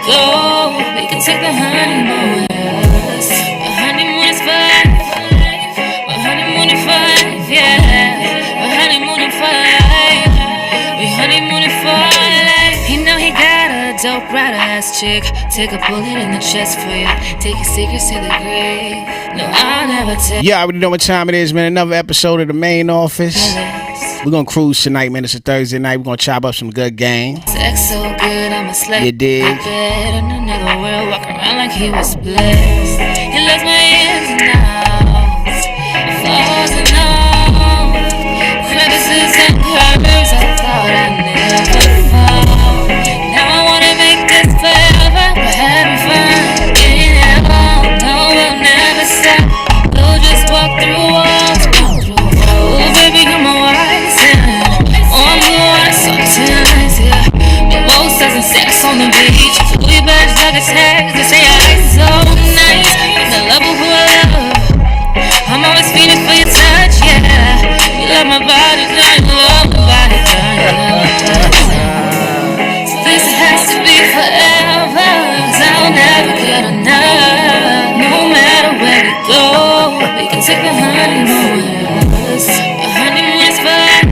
go. We can take the honeymoon with us. The honeymoon is for life. The honeymoon is for life, yeah. The honeymoon is for life. We honeymoon is for life. He know he got a dope rider ass chick. Take a bullet in the chest for you. Take your secrets to the grave. No, I'll never tell. Yeah, I already know what time it is, man. Another episode of the main office. We're gonna cruise tonight, man. It's a Thursday night. We're gonna chop up some good game. Sex so good, I'm a slave. You dig? Bed in another world, walk around like he was blessed. He loves my ins and outs, flaws and all, crevices and curves I thought I never found. Now I wanna make this forever, but having fun, getting it all. No, we'll never stop. We'll just walk through walls. Oh, baby, you're my wise and on the water sometimes, yeah. Mimosas and sex on the beach. We best like a tag. They say I so nice. The love of who I love. I'm always feeling for your touch, yeah. You love my body, I love my body, so this has to be forever, 'cause I'll never get enough. No matter where we go, we can take the honeymoon with us. The honeymoon is for life.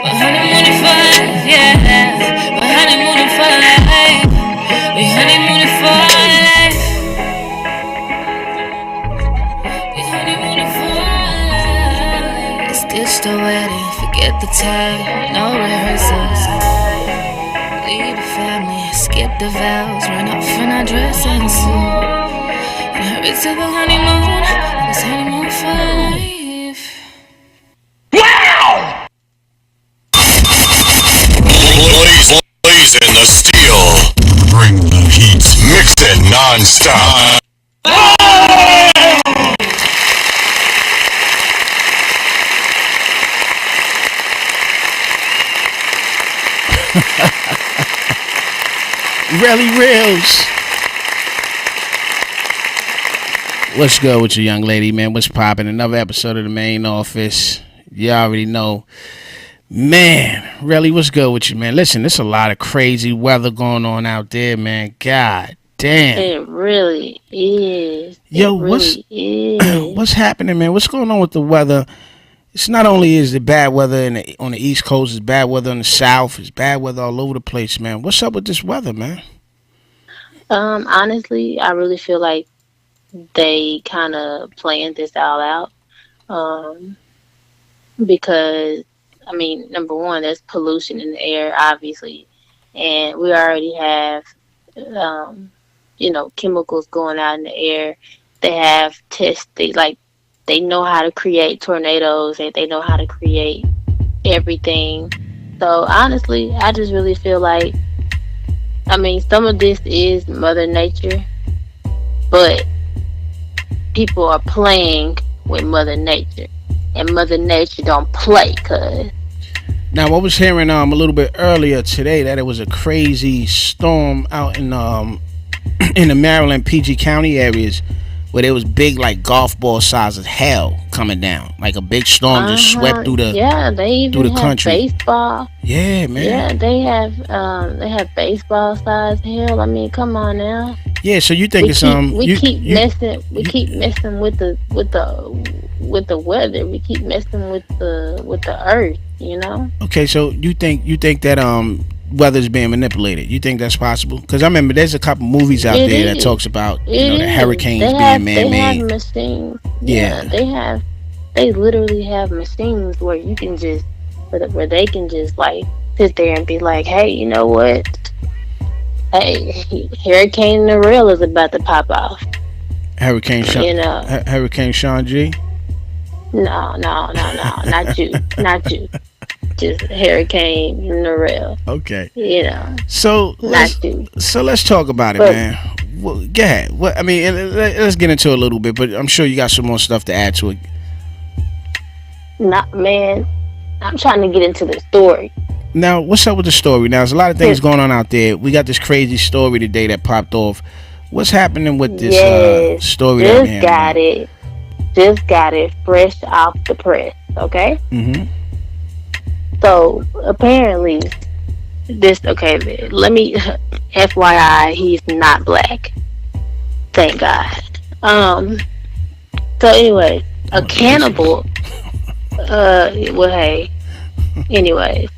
The honeymoon is for life, yeah. The honeymoon is for life. We honeymoon is for life. We honeymoon is for life. Stitch the wedding, forget the tag, no rehearsals. Leave the family, skip the vows, run off in our dress and suit, and hurry to the honeymoon. It's honeymoon for life. Wow! Blazing the steel. Bring the heat. Mix it non-stop. Really reals. What's good with you, young lady, man? What's poppin'? Another episode of the main office. You already know. Man, really, what's good with you, man? Listen, there's a lot of crazy weather going on out there, man. God damn. It really is. Yo, what's happening, man? What's going on with the weather? It's not only is it bad weather on the East Coast, it's bad weather in the South, it's bad weather all over the place, man. What's up with this weather, man? Honestly, I really feel like they kind of planned this all out. Because, I mean, number one, there's pollution in the air, obviously. And we already have, chemicals going out in the air. They have they know how to create tornadoes, and they know how to create everything. So honestly, I just really feel like, I mean, some of this is Mother Nature, but people are playing with Mother Nature, and Mother Nature don't play, cuz. Now, I was hearing a little bit earlier today that it was a crazy storm out in the Maryland, PG County areas, where there was big, like, golf ball size of hail coming down, like a big storm just swept through the they even through the have country. Baseball. Yeah, man. Yeah, they have baseball size hail. I mean, come on now. Yeah, so you think we keep messing with the weather. We keep messing with the earth, you know? Okay, so you think that weather's being manipulated? You think that's possible? Because I remember there's a couple movies out there that talks about the hurricanes being man-made. They have machines. Yeah. They literally have machines where you can just where they can just like sit there and be like, hey, you know what? Hey, Hurricane Narelle is about to pop off. Hurricane Sean, Hurricane Sean G. No, not you. Just Hurricane Narelle. Okay. You know. So let's talk about it, man. Well, go ahead. What I mean, let's get into it a little bit, but I'm sure you got some more stuff to add to it. Man, I'm trying to get into the story. Now, what's up with the story? Now, there's a lot of things going on out there. We got this crazy story today that popped off. What's happening with this story? Just got it fresh off the press. Okay. Mm-hmm. So apparently, this okay. Let me FYI, he's not black. Thank God. Um. So anyway, a Oh, racist. cannibal. Well, hey. Anyways,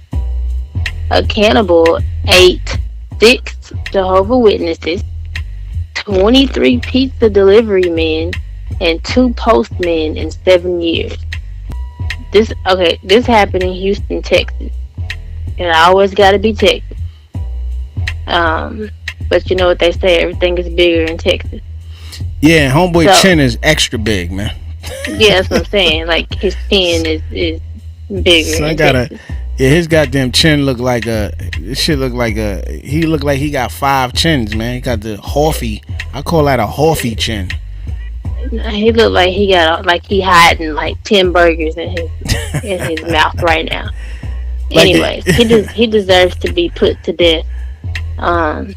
a cannibal ate 6 Jehovah Witnesses, 23 pizza delivery men, and 2 postmen in 7 years. This happened in Houston, Texas. And I always gotta be Texas. Um, but you know what they say, everything is bigger in Texas. Yeah, homeboy So chin is extra big, man. yeah, that's what I'm saying. Like his chin is bigger Son in got a Texas. yeah, his goddamn chin look like a. This shit look like a. He look like he got 5 chins, man. He got the Horfy. I call that a Horfy chin. He looked like he got like he hiding like 10 burgers in his mouth right now. Like Anyways, it. he deserves to be put to death. Um.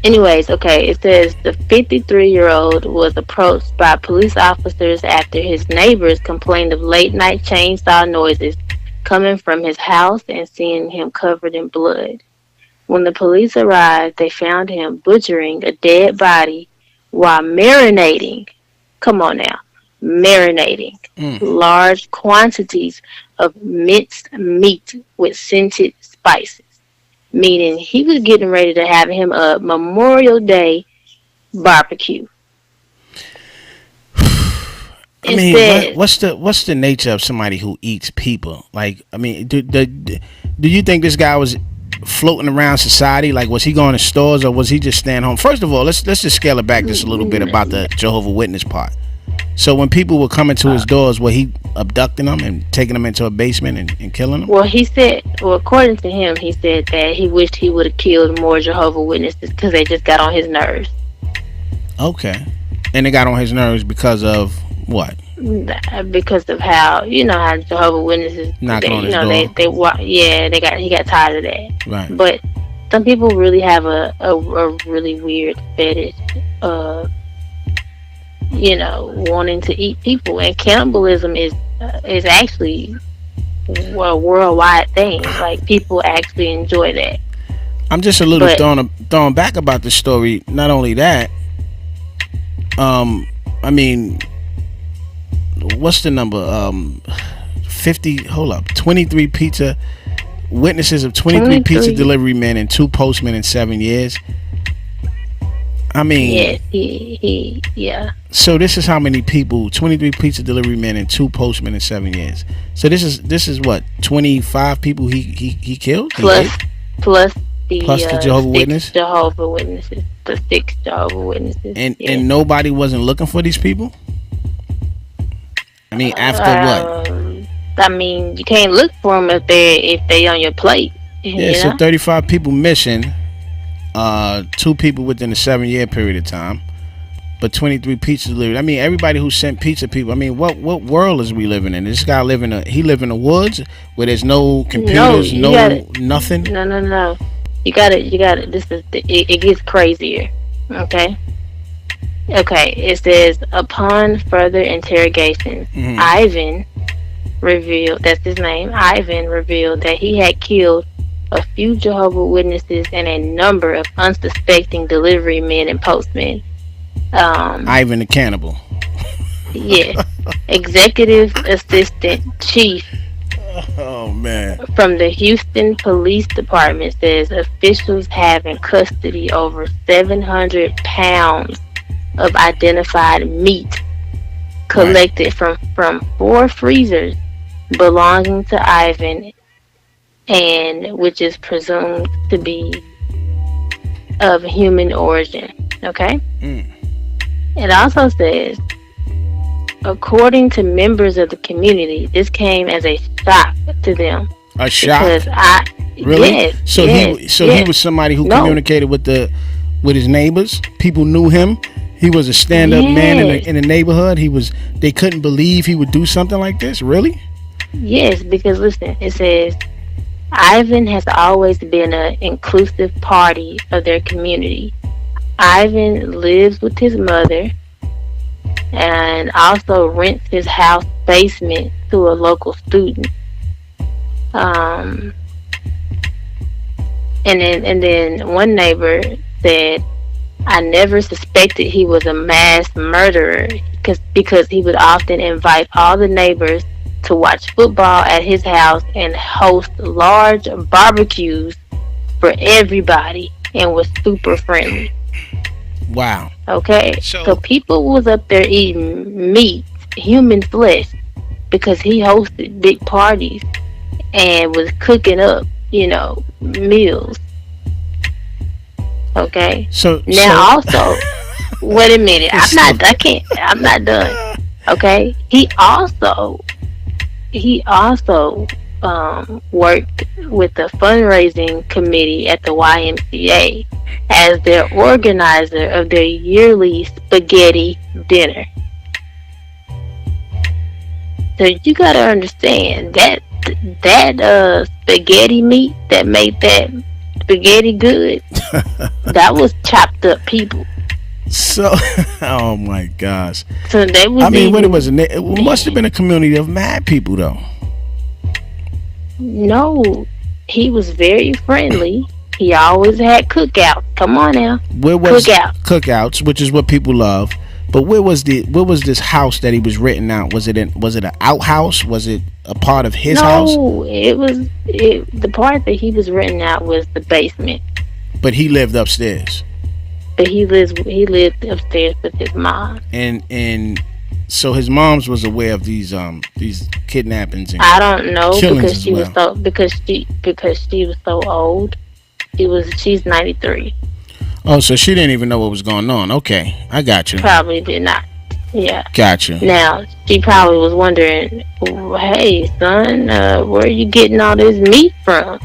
Anyways, okay. It says the 53-year-old was approached by police officers after his neighbors complained of late night chainsaw noises coming from his house and seeing him covered in blood. When the police arrived, they found him butchering a dead body while marinating. Come on now, marinating Mm. large quantities of minced meat with scented spices, meaning he was getting ready to have him a Memorial Day barbecue. I It mean, says, what's the nature of somebody who eats people? Like, I mean, do you think this guy was floating around society? Like, was he going to stores or was he just staying home? First of all, let's just scale it back just a little bit about the Jehovah Witness part. So when people were coming to his doors, were he abducting them and taking them into a basement and killing them? according to him, he said that he wished he would have killed more Jehovah Witnesses because they just got on his nerves. Okay, and they got on his nerves because of what? Because of how how Jehovah Witnesses Knocking they on his door. he got tired of that. Right. But some people really have a really weird fetish of wanting to eat people, and cannibalism is actually a worldwide thing. Like people actually enjoy that. I'm just a little But thrown back about the story. Not only that, I mean, what's the number? 50. Hold up, 23 pizza witnesses of 23 pizza 23. delivery men and 2 postmen in 7 years. I mean, Yes, yeah. so this is how many people? 23 pizza delivery men and 2 postmen in 7 years. So this is what 25 people he killed. He Plus ate? plus the Plus the Jehovah Witness? Jehovah Witnesses, the 6 Jehovah Witnesses. Yeah. And nobody wasn't looking for these people. I mean, after what? I mean, you can't look for them if they on your plate. Yeah, You so know? 35 people missing. 2 people within a 7 year period of time, but 23 pizza delivered. I mean, everybody who sent pizza people. I mean, what world is we living in? This guy live in the woods where there's no computers, you no gotta, nothing. no. You got it. It gets crazier. Okay. Okay. It says upon further interrogation, Mhm. Ivan revealed, that's his name. Ivan revealed that he had killed a few Jehovah Witnesses and a number of unsuspecting delivery men and postmen. Ivan the cannibal. Yeah. Executive Assistant Chief Oh man. from the Houston Police Department says officials have in custody over 700 pounds of identified meat collected from 4 freezers belonging to Ivan, and which is presumed to be of human origin. Okay? Mm. It also says, according to members of the community, this came as a shock to them. A shock? Because Really? Yes, So yes, he was somebody who No. communicated with his neighbors. People knew him. He was a stand-up man Yes. in the neighborhood. They couldn't believe he would do something like this. Really? Yes, because listen, it says Ivan has always been an inclusive party of their community. Ivan lives with his mother and also rents his house basement to a local student. And then one neighbor said, I never suspected he was a mass murderer because he would often invite all the neighbors to watch football at his house and host large barbecues for everybody and was super friendly. Wow. Okay? So people was up there eating meat, human flesh, because he hosted big parties and was cooking up, meals. Okay. So also, wait a minute. I'm not done. Okay. He also worked with the fundraising committee at the YMCA as their organizer of their yearly spaghetti dinner. So you gotta understand that spaghetti meat that made that spaghetti good, that was chopped up people. So, oh my gosh. So they was. It must have been a community of mad people, though. No, he was very friendly. He always had cookouts. Come on now. Cookouts, which is what people love. But where was this house that he was renting out? Was it an outhouse? Was it a part of his house? No, the part that he was renting out was the basement. But he lived upstairs. But he lived upstairs with his mom. And so his mom's was aware of these kidnappings and I don't know because she was so old. She's 93. Oh, so she didn't even know what was going on. Okay, I got you. Probably did not. Yeah. Got you. Now, she probably was wondering, hey, son, where are you getting all this meat from?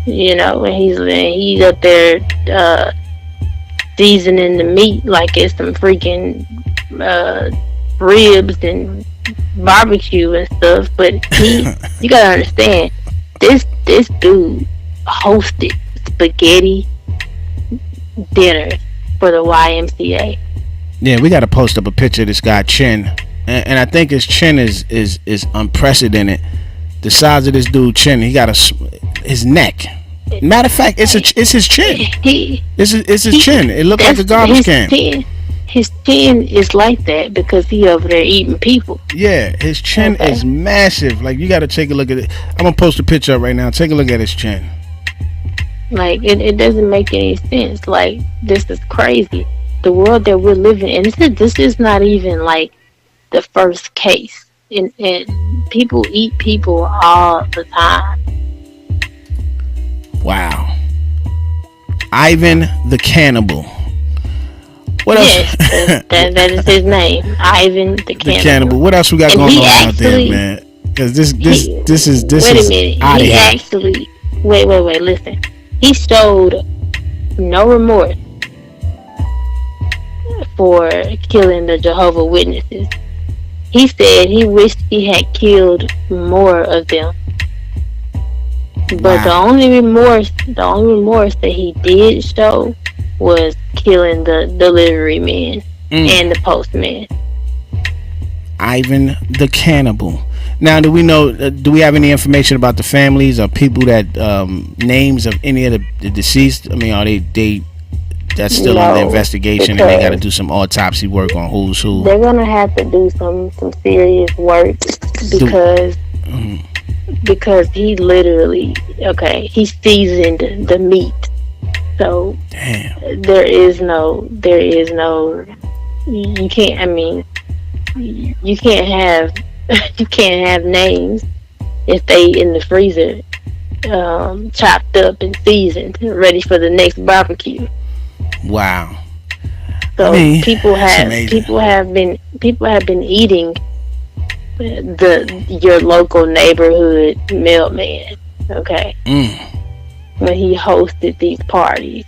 And he's up there seasoning the meat like it's some freaking ribs and barbecue and stuff. But you gotta understand, this dude hosted spaghetti dinners for the YMCA. Yeah, we got to post up a picture of this guy chin, and I think his chin is unprecedented. The size of this dude chin, he got his neck. Matter of fact, it's his chin. It's his chin. It looked like a garbage can. His chin is like that because he over there eating people. Yeah, his chin is massive. Like, you got to take a look at it. I'm gonna post a picture up right now. Take a look at his chin. Like, it doesn't make any sense. Like, this is crazy. The world that we're living in, this is not even like the first case. And people eat people all the time. Wow. Ivan the Cannibal. What else? Yes, that is his name. Ivan the Cannibal. What else we got going on out there, man? Because this is wait a minute. out of He here. actually wait. Listen. He showed no remorse for killing the Jehovah's Witnesses. He said he wished he had killed more of them. But the only remorse that he did show was killing the delivery man and the postman. Ivan the Cannibal. Now, do we know? Do we have any information about the families or people that names of any of the deceased? I mean, are they that's still under investigation, and they got to do some autopsy work on who's who? They're gonna have to do some serious work because he literally he seasoned the meat. So there is no you can't. I mean, you can't have. You can't have names if they in the freezer, chopped up and seasoned, ready for the next barbecue. Wow. So people have been eating your local neighborhood mailman. Okay. When he hosted these parties.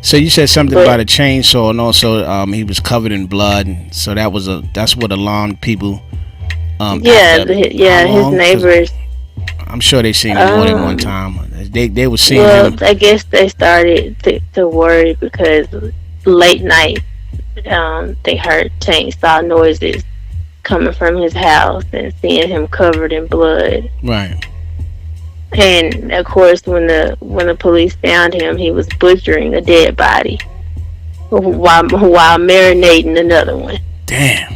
So you said something about a chainsaw, and also he was covered in blood, and so that's what alarmed people. His neighbors. I'm sure they seen him more than one time. They were seeing him. Well, I guess they started to worry because late night they heard chainsaw noises coming from his house and seeing him covered in blood. Right. And of course, when the police found him, he was butchering a dead body while marinating another one. Damn.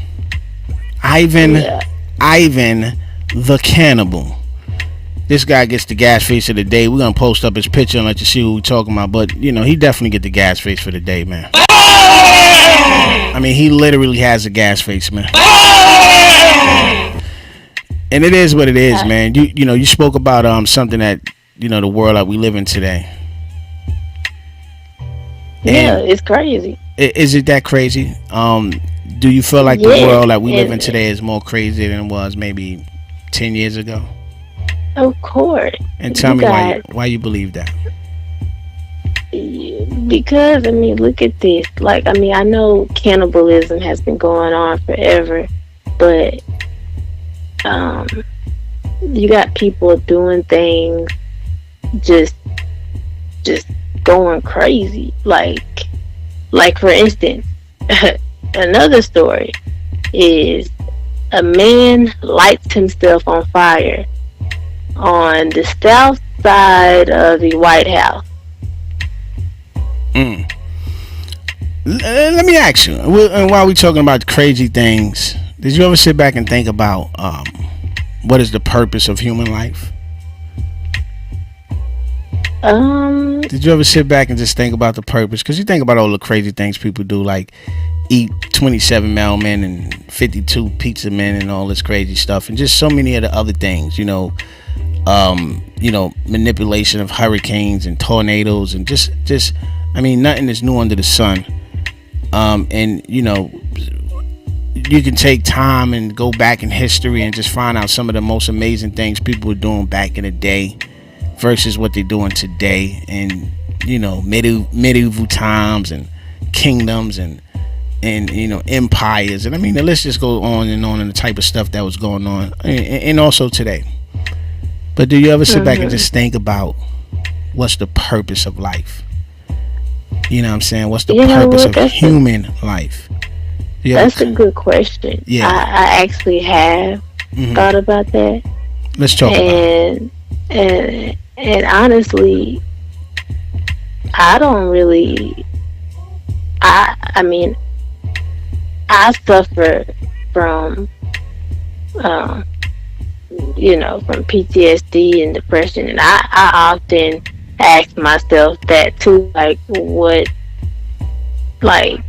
Ivan, Yeah. Ivan the Cannibal. This guy gets the gas face of the day. We're gonna post up his picture and let you see what we're talking about. But you know, he definitely get the gas face for the day, man. I mean, he literally has a gas face, man. And it is what it is, man. You know, you spoke about something that, you know, the world that we live in today. Yeah, it's crazy. Is it that crazy? Do you feel like the world that we live in today is more crazy than it was maybe 10 years ago? Of course. And tell me why you believe that. Because, I mean, look at this. Like, I mean, I know cannibalism has been going on forever, but you got people doing things just going crazy. Like for instance, another story is a man lights himself on fire on the south side of the White House. Let me ask you, and while we're talking about crazy things, did you ever sit back and think about what is the purpose of human life? Did you ever sit back and just think about the purpose? Because you think about all the crazy things people do, like eat 27 mailmen and 52 pizza men and all this crazy stuff, and just so many of the other things, you know, manipulation of hurricanes and tornadoes, and just I mean, nothing is new under the sun. And you know, you can take time and go back in history and just find out some of the most amazing things people were doing back in the day versus what they're doing today, and you know, medieval times and kingdoms and you know, empires, and I mean, the list just goes on and the type of stuff that was going on, and also today. But do you ever sit back and just think about what's the purpose of life? You know what I'm saying? What's the purpose of human life? That's a good question. Yeah, I actually have thought about that. Let's talk about it. And honestly, I don't really. I mean, I suffer from, you know, from PTSD and depression, and I often ask myself that too, like, what, like,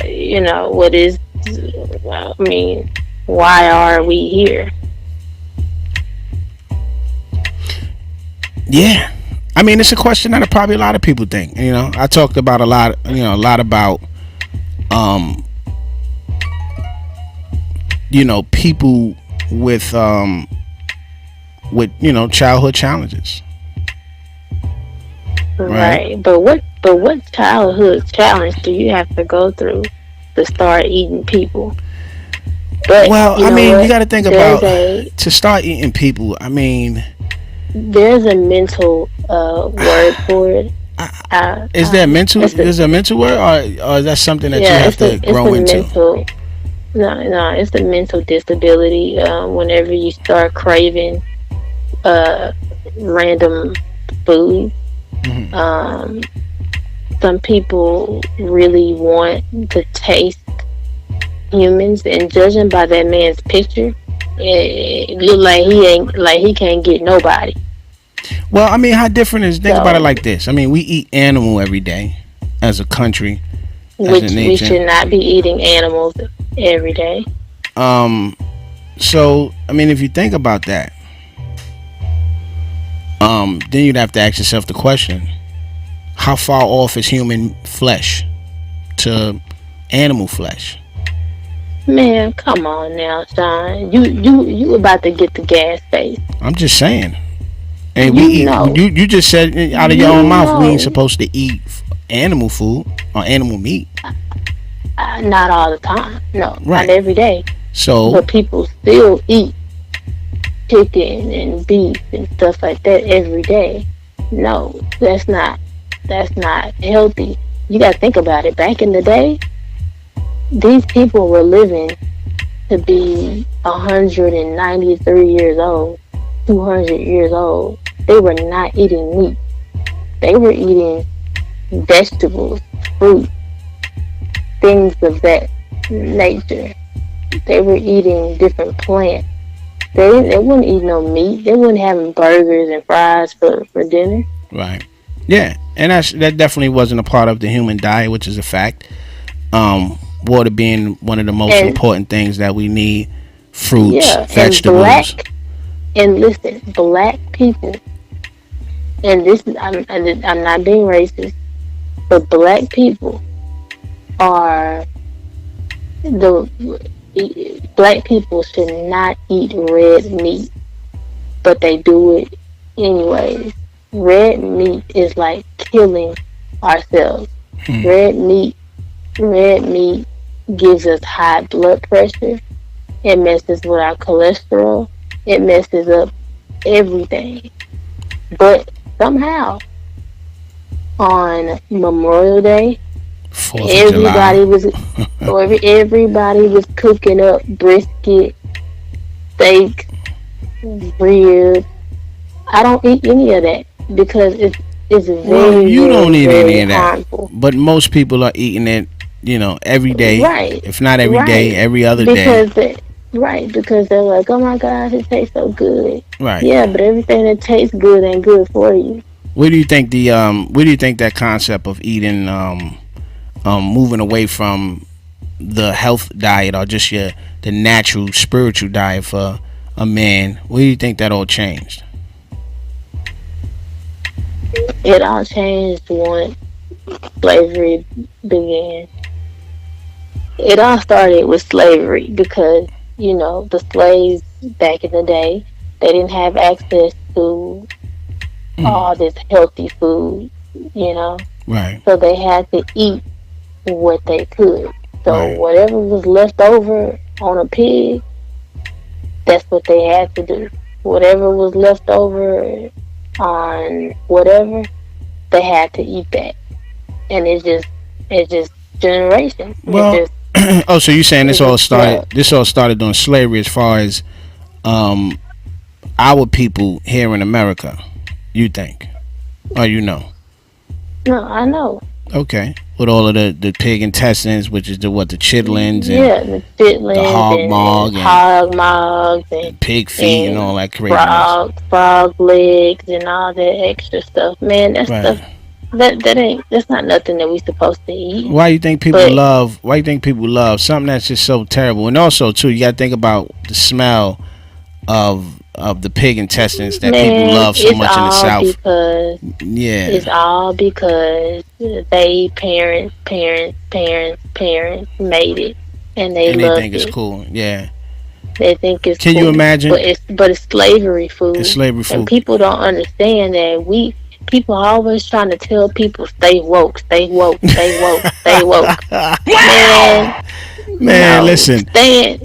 you know, what is, I mean, why are we here? Yeah, I mean, it's a question that probably a lot of people think. You know, I talked about a lot about, you know, people with you know, childhood challenges. Right. But what childhood challenge do you have to go through to start eating people? But, well, I mean, you got to think about to start eating people. I mean, there's a mental word for it. Is there mental? Is there a mental word, or is that something that you have to grow into? No, it's a mental disability. Whenever you start craving random food, some people really want to taste humans, and judging by that man's picture, it look like he can't get nobody. Well, I mean, how different is, think about it like this. I mean, we eat animal every day as a country, which we should not be eating animals every day. So I mean, if you think about that, then you'd have to ask yourself the question: how far off is human flesh to animal flesh? Man, come on now, Sean. You about to get the gas face. I'm just saying. And you just said out of your own mouth we ain't supposed to eat animal food or animal meat. Not all the time. No, right. Not every day. So, but people still eat chicken and beef and stuff like that every day. No, that's not healthy. You got to think about it. Back in the day, these people were living to be 193 years old. 200 years old, they were not eating meat. They were eating vegetables, fruit, things of that nature. They were eating different plants. They wouldn't eat no meat. They wouldn't have burgers and fries for dinner. Right. Yeah, and that definitely wasn't a part of the human diet, which is a fact. Water being one of the most important things that we need. Fruits, vegetables. And listen, black people, and this is, I'm not being racist, but black people are black people should not eat red meat, but they do it anyways. Red meat is like killing ourselves. Red meat gives us high blood pressure. It messes with our cholesterol. It messes up everything. But somehow, on Memorial Day, everybody was cooking up brisket, steak, ribs. I don't eat any of that because it's very, you don't eat any of that, harmful. But most people are eating it, every day. Right. If not every day, every other day. Because they're like, oh my gosh, it tastes so good. Right. Yeah, but everything that tastes good ain't good for you. Where do you think that concept of eating, moving away from the health diet or just the natural spiritual diet for a man, where do you think that all changed? It all changed once slavery began. It all started with slavery because, the slaves back in the day, they didn't have access to all this healthy food, Right. So they had to eat what they could. So whatever was left over on a pig, that's what they had to do. Whatever was left over on whatever, they had to eat that. And it's just generations. Well, so you're saying this all started during slavery as far as our people here in America, you think? Or No, I know. Okay. With all of the pig intestines, which is the chitlins and the chitlins, the hog mogs and pig feet and all that craziness. Frog legs and all that extra stuff. Man, that stuff that's not nothing that we supposed to eat. Why you think people love something that's just so terrible? And also too, you gotta think about the smell of the pig intestines that people love so much in the South. It's all because they parents made it and they think it's cool. Yeah. They think it's cool. Can you imagine? But it's slavery food. It's slavery food. And people don't understand that people are always trying to tell people stay woke, stay woke, stay woke, stay woke. Man, listen. Staying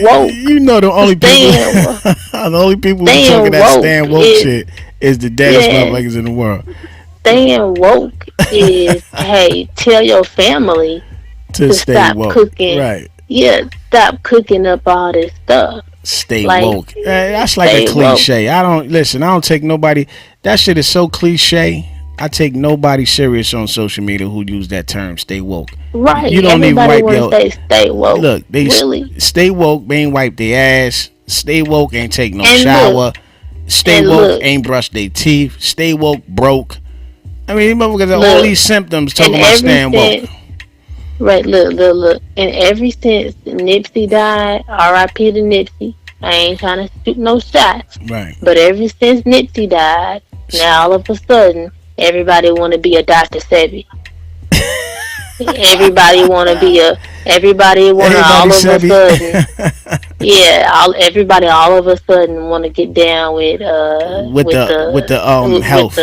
woke. The only people who talking that staying woke shit is the deadest motherfuckers in the world. Staying woke is hey, tell your family to stop woke. Cooking. Right. Yeah, stop cooking up all this stuff. Stay woke. That's like a cliche. Woke. I don't take nobody. That shit is so cliche. I take nobody serious on social media who use that term, stay woke. Right. You don't even wipe your... Stay woke. Look, they really? Stay woke, they ain't wipe their ass. Stay woke, ain't take no shower. Stay woke, ain't brush their teeth. Stay woke, broke. I mean, motherfuckers got all these symptoms talking about staying woke. Right, look. And ever since Nipsey died, R.I.P. to Nipsey, I ain't trying to shoot no shots. Right. But ever since Nipsey died, now all of a sudden, everybody want to be a Dr. Sebi. Everybody want to be everybody want to all of a sudden. Yeah, everybody all of a sudden want to get down with the health.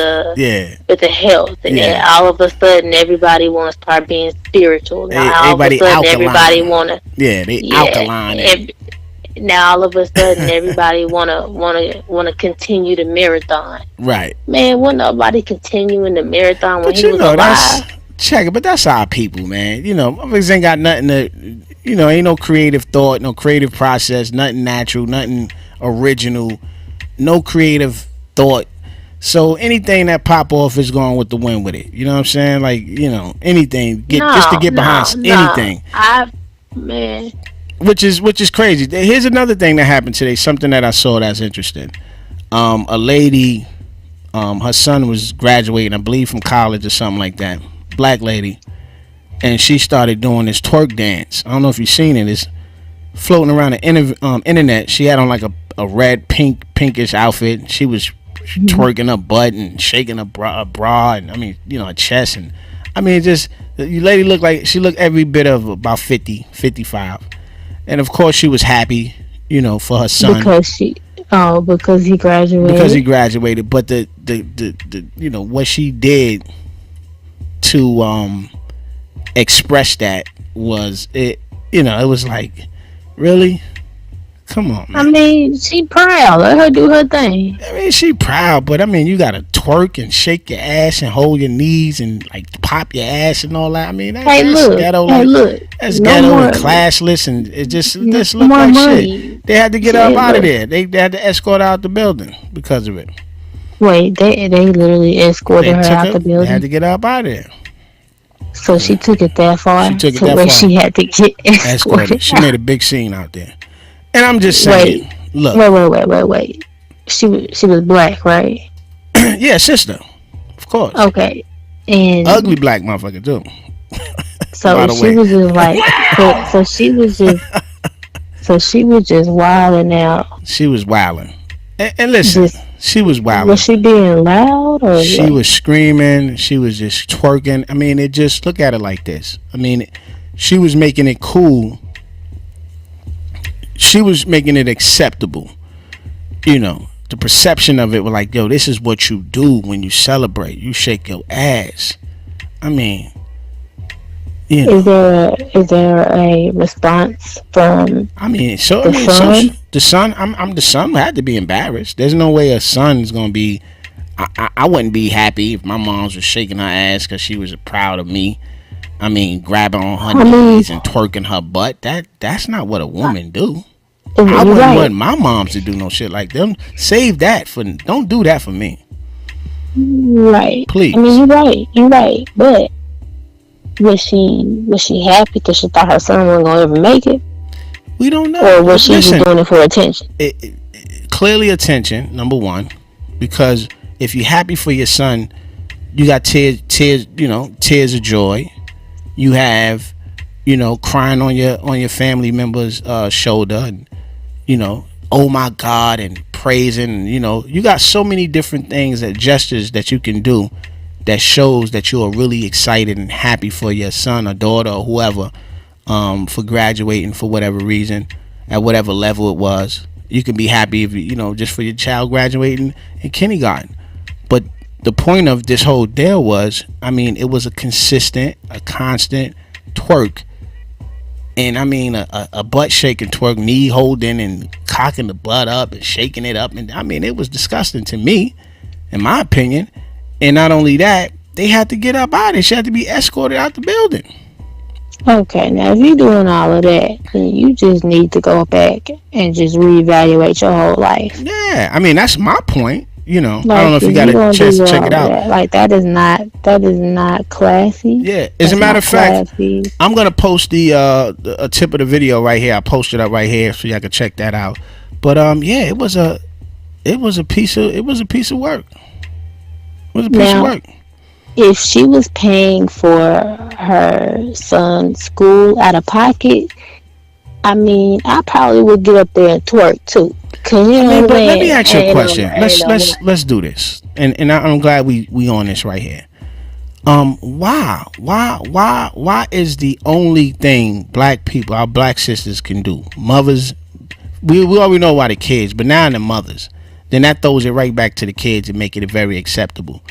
With the health. And then all of a sudden everybody want to start being spiritual. Now all of a sudden everybody want to alkaline. Now all of a sudden everybody wanna continue the marathon. Right. Man, wasn't nobody continuing the marathon when he was alive. Check it, but that's our people, man. Motherfuckers ain't got nothing to, ain't no creative thought, no creative process, nothing natural, nothing original. no creative thought. So anything that pop off is going with the wind with it. You know what I'm saying? Like, anything just to get behind anything. Man. Which is crazy. Here's another thing that happened today. Something that I saw that's interesting. A lady, her son was graduating, I believe, from college or something like that. Black lady, and she started doing this twerk dance. I don't know if you've seen it. It's floating around the internet. She had on like a red pinkish outfit. She was twerking her butt and shaking her bra and her chest, and just the lady looked every bit of about 50, 55. And of course she was happy, for her son because he graduated. But the what she did to express that was it. It was like, really. Come on, man. She proud. Let her do her thing. She proud, but you gotta twerk and shake your ass and hold your knees and like pop your ass and all that. That's ghetto. That's ghetto and classless, and it just look like money. Shit. They had to get up out of there. They had to escort her out the building because of it. Wait, they literally escorted her out the building. They had to get up out of there. So she took it that far. She took it that far. She had to get escorted. She made a big scene out there. And I'm just saying, look. Wait. She was black, right? Yeah, sister. Of course. Okay. And ugly black motherfucker too. So she was just like, so she was just wilding out. She was wilding. And listen, she was wilding. Was she being loud or? She was screaming. She was just twerking. It just, look at it like this. She was making it cool. She was making it acceptable. The perception of it was like, yo, this is what you do when you celebrate. You shake your ass. Is there a response from the son? I'm the son had to be embarrassed. There's no way a son's gonna be. I wouldn't be happy if my mom was shaking her ass because she was proud of me. Grabbing on her knees and twerking her butt. That's not what a woman do. I wouldn't want my moms to do no shit like them. Save that don't do that for me. Right. Please. You're right. But was she happy because she thought her son wasn't gonna ever make it? We don't know. Or was she just doing it for attention? Clearly attention, number one, because if you're happy for your son, you got tears of joy. You have, crying on your family member's shoulder, and oh my God, and praising, and you got so many different things, gestures that you can do that shows that you are really excited and happy for your son or daughter or whoever, for graduating for whatever reason, at whatever level it was. You can be happy if just for your child graduating in kindergarten. But the point of this whole deal was, it was a constant twerk. And a butt shaking twerk, knee holding and cocking the butt up and shaking it up. And it was disgusting to me, in my opinion. And not only that, they had to get up out of it. She had to be escorted out the building. Okay, now if you're doing all of that, then you just need to go back and just reevaluate your whole life. Yeah, that's my point. I don't know if you got a chance to check it out. That is not classy. Yeah, as a matter of fact, I'm gonna post a tip of the video right here. I posted it up right here so y'all can check that out. But yeah, it was a piece of work. It was a piece of work. If she was paying for her son's school out of pocket, I probably would get up there and twerk too. But let me ask you a question. Let's do this. And I'm glad we on this right here. Why is the only thing black people, our black sisters, can do? Mothers, we already know why the kids, but now the mothers, then that throws it right back to the kids and make it very acceptable.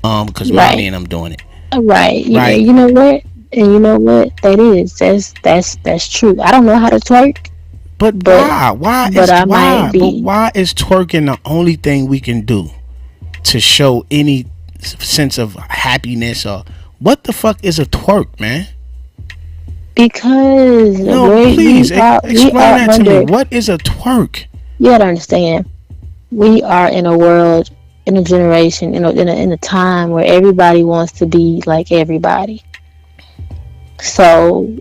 Because mommy and I'm doing it. Right. You know what? And you know what? That's true. I don't know how to twerk. But why? Why is twerking the only thing we can do to show any sense of happiness? Or what the fuck is a twerk, man? Because please explain that to me. What is a twerk? You gotta understand. we are in a world, in a generation, in a time where everybody wants to be like everybody. So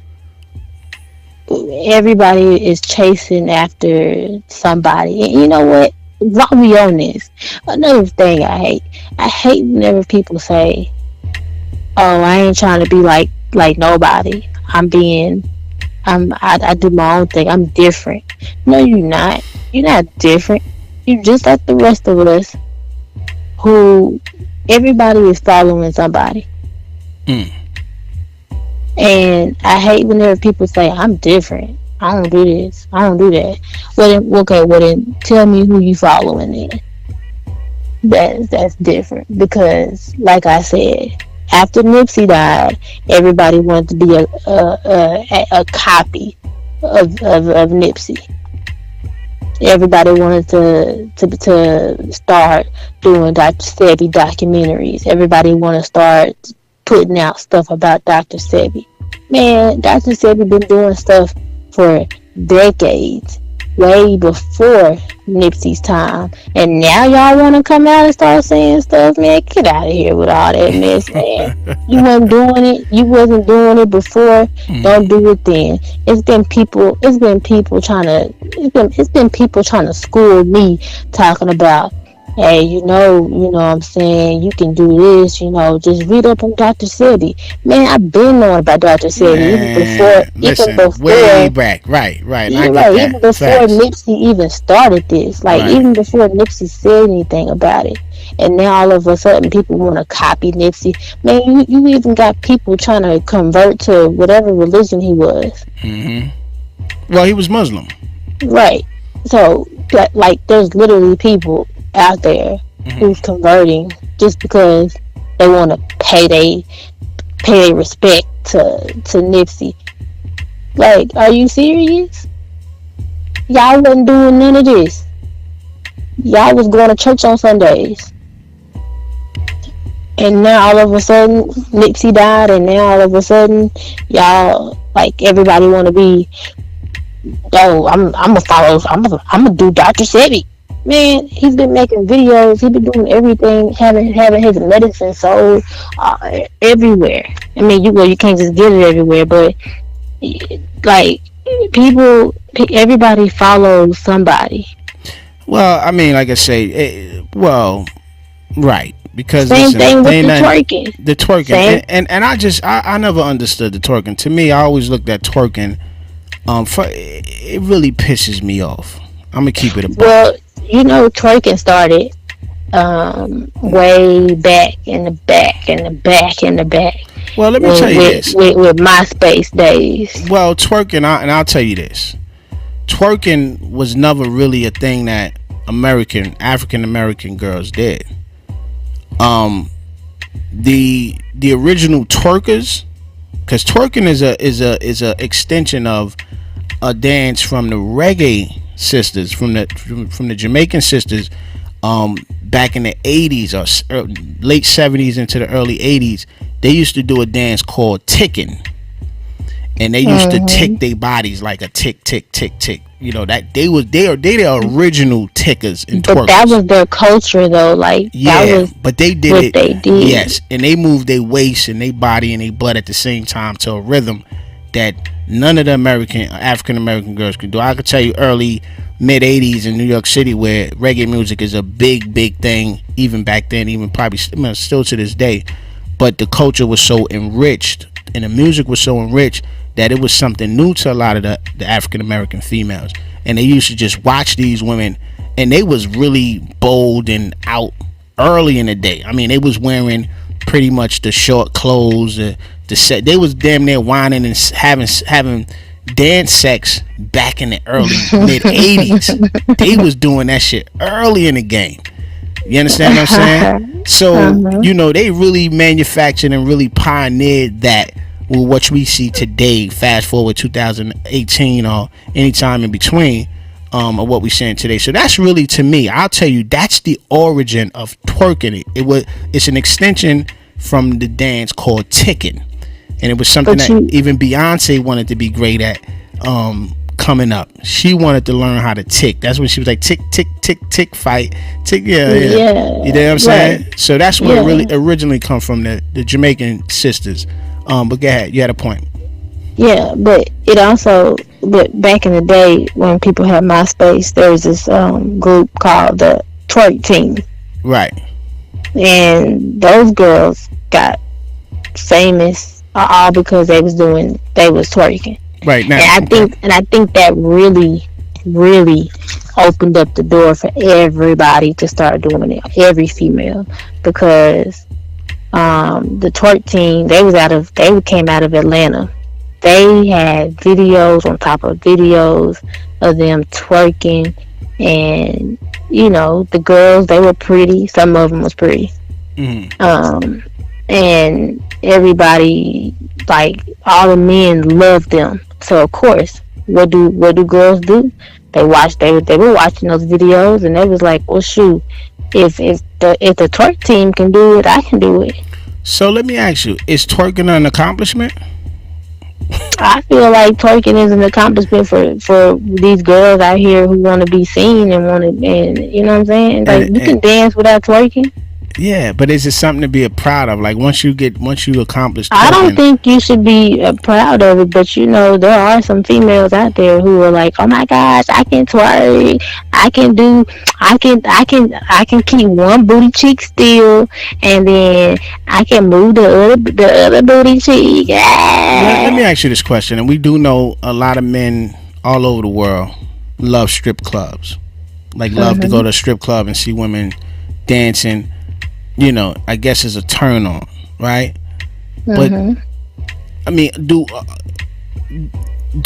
everybody is chasing after somebody. And you know what? While we on this, another thing I hate whenever people say, "Oh, I ain't trying to be like nobody. I do my own thing. I'm different." No, you're not. You're not different. You're just like the rest of us. Who everybody is following somebody. Mm. And I hate whenever people say, "I'm different. I don't do this. I don't do that." Well then tell me who you following then. That's different because, like I said, after Nipsey died, everybody wanted to be a copy of Nipsey. Everybody wanted to start doing Dr. Sebi documentaries. Everybody want to start putting out stuff about Dr. Sebi. Man, Dr. Sebi been doing stuff for decades, way before Nipsey's time. And now y'all want to come out and start saying stuff, man? Get out of here with all that mess, man. You wasn't doing it. You wasn't doing it before. Don't do it then. It's been people trying to. It's been people trying to school me, talking about, hey, what I'm saying, you can do this, just read up on Dr. Sebi. Man, I've been knowing about Dr. Sebi even before, way back, right. Even before Facts. Nipsey even started this, even before Nipsey said anything about it. And now all of a sudden people want to copy Nipsey. Man, you even got people trying to convert to whatever religion he was. Mm-hmm. Well, he was Muslim. Right. So, there's literally people out there who's converting just because they want to pay they respect to Nipsey. Like, are you serious? Y'all wasn't doing none of this. Y'all was going to church on Sundays. And now all of a sudden Nipsey died, and now all of a sudden y'all, everybody want to be, oh, I'm gonna do Dr. Sebi. Man, he's been making videos. He's been doing everything, having his medicine sold everywhere. I mean, you can't just get it everywhere, but everybody follows somebody. Well, I mean, like I say, right, because same thing with the twerking. The twerking, and I never understood the twerking. To me, I always looked at twerking. It really pisses me off. I'm gonna keep it a buck. Well, twerking started way back in the back. Well, let me tell you this. With MySpace days. Well, twerking, and I'll tell you this. Twerking was never really a thing that African American girls did. The original twerkers, because twerking is a extension of a dance from the reggae sisters, from the Jamaican sisters, back in the 80s or late 70s into the early 80s. They used to do a dance called ticking, and they used to tick their bodies like a tick tick tick tick. That they the original tickers and twerkers. But that was their culture, though. But they did it. They did. Yes, and they moved their waist and their body and their butt at the same time to a rhythm that none of the African American girls could do. I could tell you early mid 80s in New York City, where reggae music is a big thing, even back then, even probably still to this day. But the culture was so enriched and the music was so enriched that it was something new to a lot of the African American females, and they used to just watch these women, and they was really bold and out early in the day. I mean, they was wearing pretty much the short clothes, the set. They was damn near whining and having dance sex back in the early mid 80s. They was doing that shit early in the game. You understand what I'm saying? So they really manufactured and really pioneered that with what we see today. Fast forward 2018 or anytime in between, of what we're seeing today. So that's really, to me, I'll tell you, that's the origin of twerking. It's an extension from the dance called ticking, and it was something that even Beyonce wanted to be great at. coming up. She wanted to learn how to tick. That's when she was like tick, tick, tick, tick, fight, tick. Yeah. You know what I'm saying? So that's where it really originally come from, the Jamaican sisters. But go ahead, you had a point. Yeah, but it also, but back in the day when people had MySpace, there was this group called the Twerk Team. Right. And those girls got famous all because they was twerking. Right now. And I think that really, really opened up the door for everybody to start doing it. Every female, because the Twerk Team, they came out of Atlanta. They had videos on top of videos of them twerking, and you know, the girls, they were pretty. Some of them was pretty. Mm-hmm. And everybody, like all the men, loved them. So of course, what do girls do? They were watching those videos, and they was like, well, shoot, if the twerk team can do it, I can do it. So let me ask you, is twerking an accomplishment? I feel like twerking is an accomplishment for these girls out here who want to be seen and you know what I'm saying? Like, you can dance without twerking. Yeah, but is it something to be proud of? Like, once you accomplish twerking, I don't think you should be proud of it, but you know, there are some females out there who are like, oh my gosh, I can twerk, I can keep one booty cheek still, and then I can move the other booty cheek. Let me ask you this question, and we do know a lot of men all over the world love strip clubs, like love to go to a strip club and see women dancing. You know, I guess is a turn on, right? But I mean, do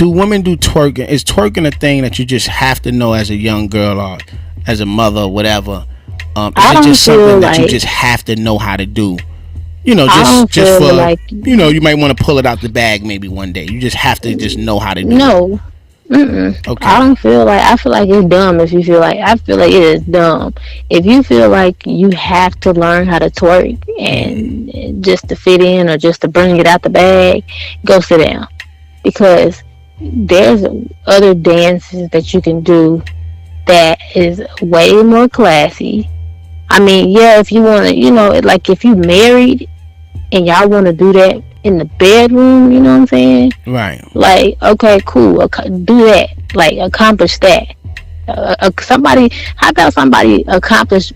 women do twerking? Is twerking a thing that you just have to know as a young girl or as a mother or whatever? Is it just something that you just have to know how to do? You know, just for like, you know, you might want to pull it out the bag maybe one day. You just have to just know how to do it. No. Okay. I feel like it's dumb if you feel like, I feel like it is dumb. If you feel like you have to learn how to twerk and just to fit in or just to bring it out the bag, go sit down. Because there's other dances that you can do that is way more classy. I mean, yeah, if you want to, you know, like if you married and y'all want to do that in the bedroom, you know what I'm saying? Right. Like, okay, cool. Do that. Like, accomplish that. How about somebody accomplish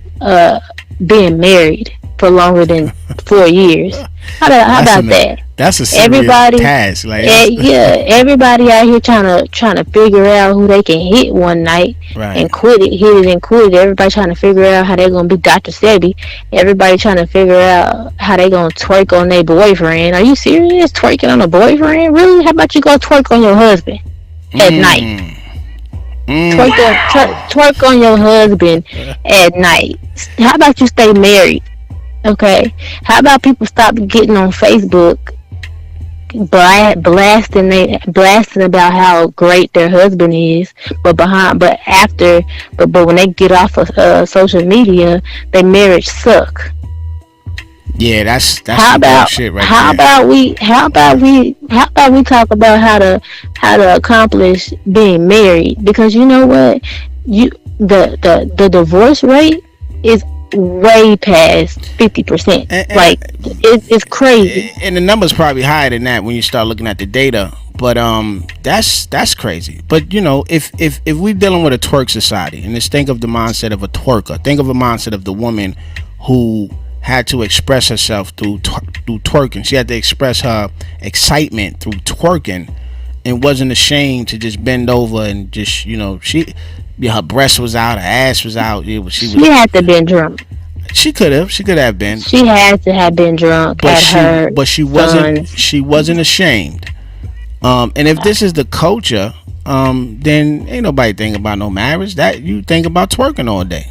being married for longer than 4 years? How about that? That's a serious task. Like, everybody out here trying to figure out who they can hit one night and quit it. Everybody trying to figure out how they're gonna be Dr. Sebi. Everybody trying to figure out how they gonna twerk on their boyfriend. Are you serious? Twerking on a boyfriend? Really? How about you go twerk on your husband at night? Twerk on your husband at night. How about you stay married? Okay. How about people stop getting on Facebook blasting about how great their husband is, but when they get off of social media, their marriage suck. Yeah, that's how about shit right how there. How about we talk about how to accomplish being married? Because you know what, the divorce rate is way past 50%. Like, it's crazy, and the number's probably higher than that when you start looking at the data. But that's crazy. But you know, if we're dealing with a twerk society, and just think of the mindset of a twerker, think of a mindset of the woman who had to express herself through twerking. She had to express her excitement through twerking, and wasn't ashamed to just bend over and just, you know, her breast was out, her ass was out. She had to have been drunk. She could have been. She had to have been drunk. But she wasn't ashamed. And if this is the culture, then ain't nobody think about no marriage. That you think about twerking all day.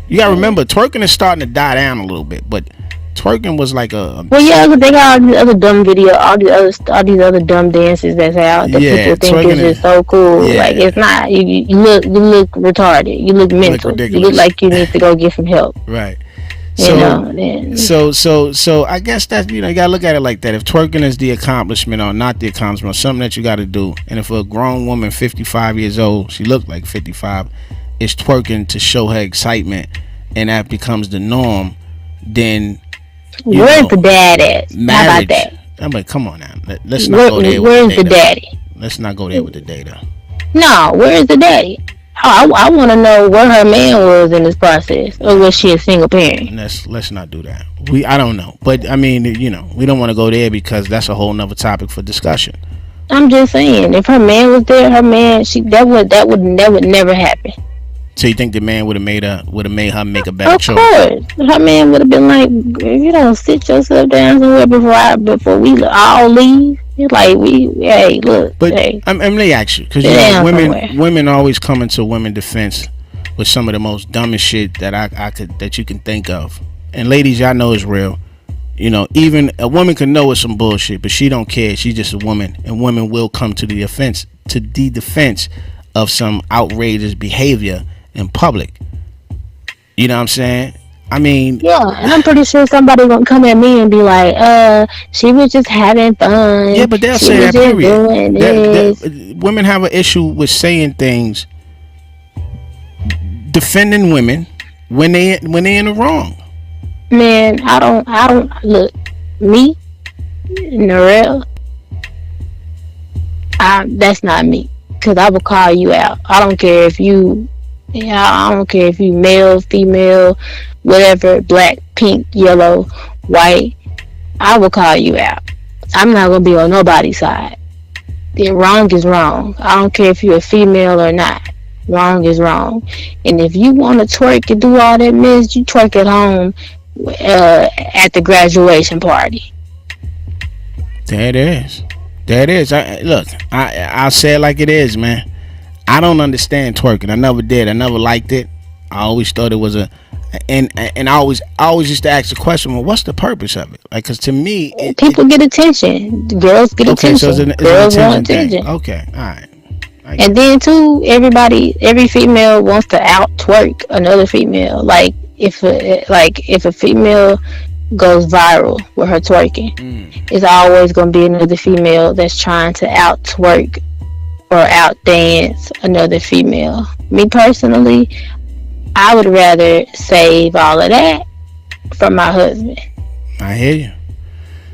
You gotta remember, twerking is starting to die down a little bit, but twerking was like a well, yeah, but they got all these other dumb videos, all these other dumb dances that's out that people think is just so cool. Yeah. Like, it's not. You look retarded. You look mental. You look like you need to go get some help. Right. So I guess that you gotta look at it like that. If twerking is the accomplishment or not the accomplishment, or something that you got to do, and if a grown woman, 55 years old, she looked like 55, is twerking to show her excitement, and that becomes the norm, then where's the dad at? Marriage, how about that? I mean, come on now. Let's not go there. Where's the daddy? Let's not go there with the data. No, where's the daddy? I want to know where her man was in this process, or was she a single parent? Let's not do that. I don't know, but I mean, we don't want to go there because that's a whole nother topic for discussion. I'm just saying, if her man was there, that would never happen. So you think the man would have made her make a better choice? Of course, her man would have been like, if you don't sit yourself down somewhere before we all leave. Like hey, look. But hey, let me ask you, because women always come into women's defense with some of the most dumbest shit that you can think of. And ladies, y'all know it's real. Even a woman can know it's some bullshit, but she don't care. She's just a woman, and women will come to the defense of some outrageous behavior in public. You know what I'm saying? I mean, yeah, and I'm pretty sure somebody gonna come at me and be like, she was just having fun. Yeah, but they'll say that, period. Women have an issue with saying things, defending women when they in the wrong. Man, I don't look, me, Narelle, that's not me, because I will call you out. I don't care if you male, female, whatever, black, pink, yellow, white. I will call you out. I'm not gonna be on nobody's side. The wrong is wrong. I don't care if you're a female or not. Wrong is wrong. And if you want to twerk and do all that mess, you twerk at home at the graduation party. There it is. I'll say it like it is, man. I don't understand twerking. I never did. I never liked it. I always thought it was and I always used to ask the question, well, what's the purpose of it? Like, because to me, people get attention. Girls get attention. So girls want attention. Okay, all right. And then too, every female wants to out twerk another female. Like if a female goes viral with her twerking, it's always gonna be another female that's trying to out twerk or out dance another female. Me personally, I would rather save all of that for my husband. I hear you.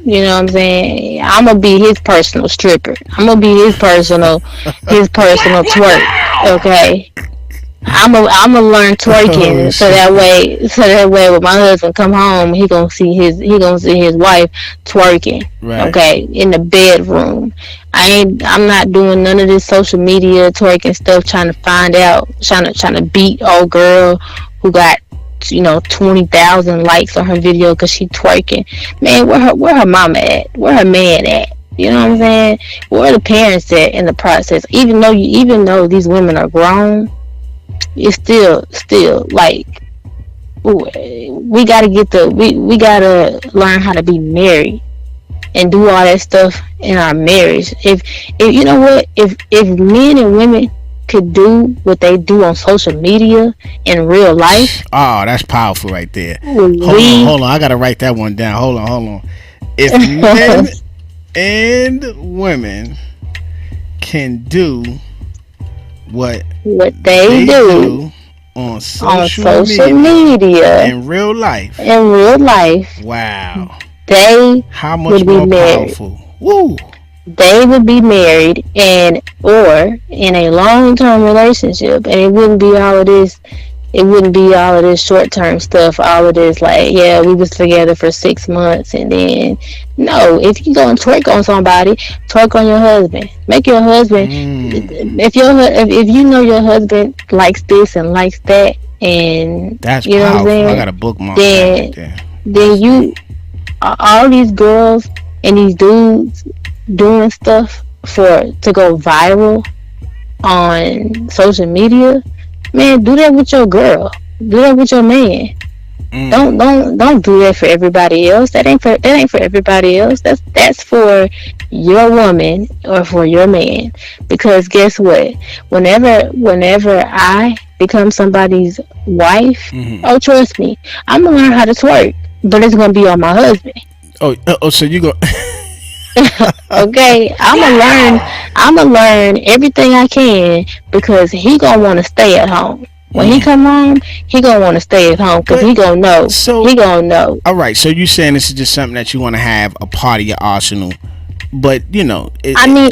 You know what I'm saying? I'm gonna be his personal stripper. I'm gonna be his personal twerk. Okay. I'm gonna learn twerking so that way when my husband come home, he gonna see his wife twerking. Right. Okay, in the bedroom. I'm not doing none of this social media twerking stuff, trying to beat old girl who got 20,000 likes on her video because she twerking. Man, where her mama at? Where her man at? You know what I'm saying? Where are the parents at in the process? Even though these women are grown, it's still like, we gotta we gotta learn how to be married and do all that stuff in our marriage. If you know what, if men and women could do what they do on social media in real life, oh, that's powerful right there. Hold on, I gotta write that one down. Hold on. If men and women can do what they do on social media in real life. Wow. How much more powerful? Woo. They would be married or in a long-term relationship, and it wouldn't be all of this. It wouldn't be all of this short-term stuff. All of this, like, yeah, we was together for 6 months, and then no. If you gonna twerk on somebody, twerk on your husband. Make your husband. If you know your husband likes this and likes that, and that's you know powerful. What I'm saying? I got a bookmark. Then you, all these girls and these dudes doing stuff to go viral on social media. Man, do that with your girl. Do that with your man. Don't do that for everybody else. That ain't for everybody else. That's for your woman or for your man. Because guess what? Whenever I become somebody's wife, Mm-hmm. oh, trust me, I'm gonna learn how to twerk, but it's gonna be on my husband. Oh, so you go. Okay, I'm gonna learn everything I can because he gonna want to stay at home. When he come home, he gonna want to stay at home because But he gonna know. so, He gonna know. all right. So you saying this is just something that you want to have a part of your arsenal, but I mean,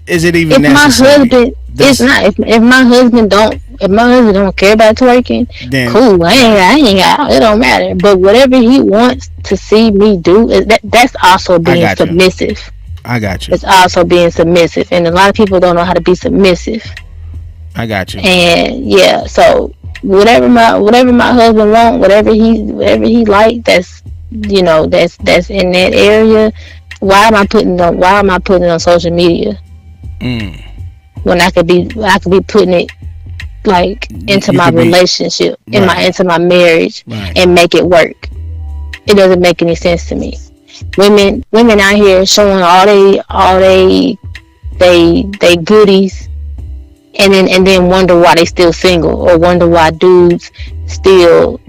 is it even if my necessary? husband it's That's not if my husband don't care about twerking, then cool. It don't matter. But whatever he wants to see me do, that's also I being got you. submissive. I got you. It's also being submissive, and a lot of people don't know how to be submissive. I got you. And yeah, so whatever my husband want, whatever he like, that's in that area. Why am I putting it on social media Mm. when I could be putting it like into You my could be relationship, right. into my marriage, Right. and make it work? It doesn't make any sense to me. Women out here showing all they goodies, and then wonder why they still single, or wonder why dudes still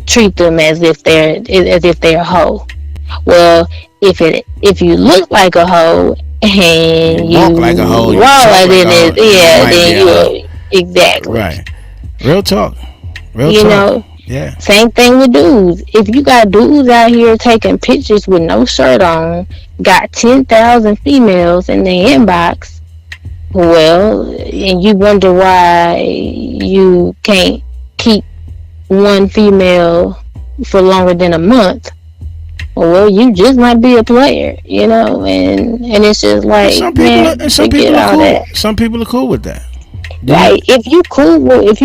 treat them as if they're a hoe. Well, if you look like a hoe You and you walk like a hoe. You raw, talk like then a hoe. You might be then a hoe. you exactly. Right. Real talk. Real You talk. know, Yeah. same thing with dudes. If you got dudes out here taking pictures with no shirt on, got 10,000 females in their inbox, well, and you wonder why you can't keep one female for longer than a month. Well, you just might be a player, and it's just And like, man, some forget people are all cool. that. Some people are cool with that. Right? If you cool with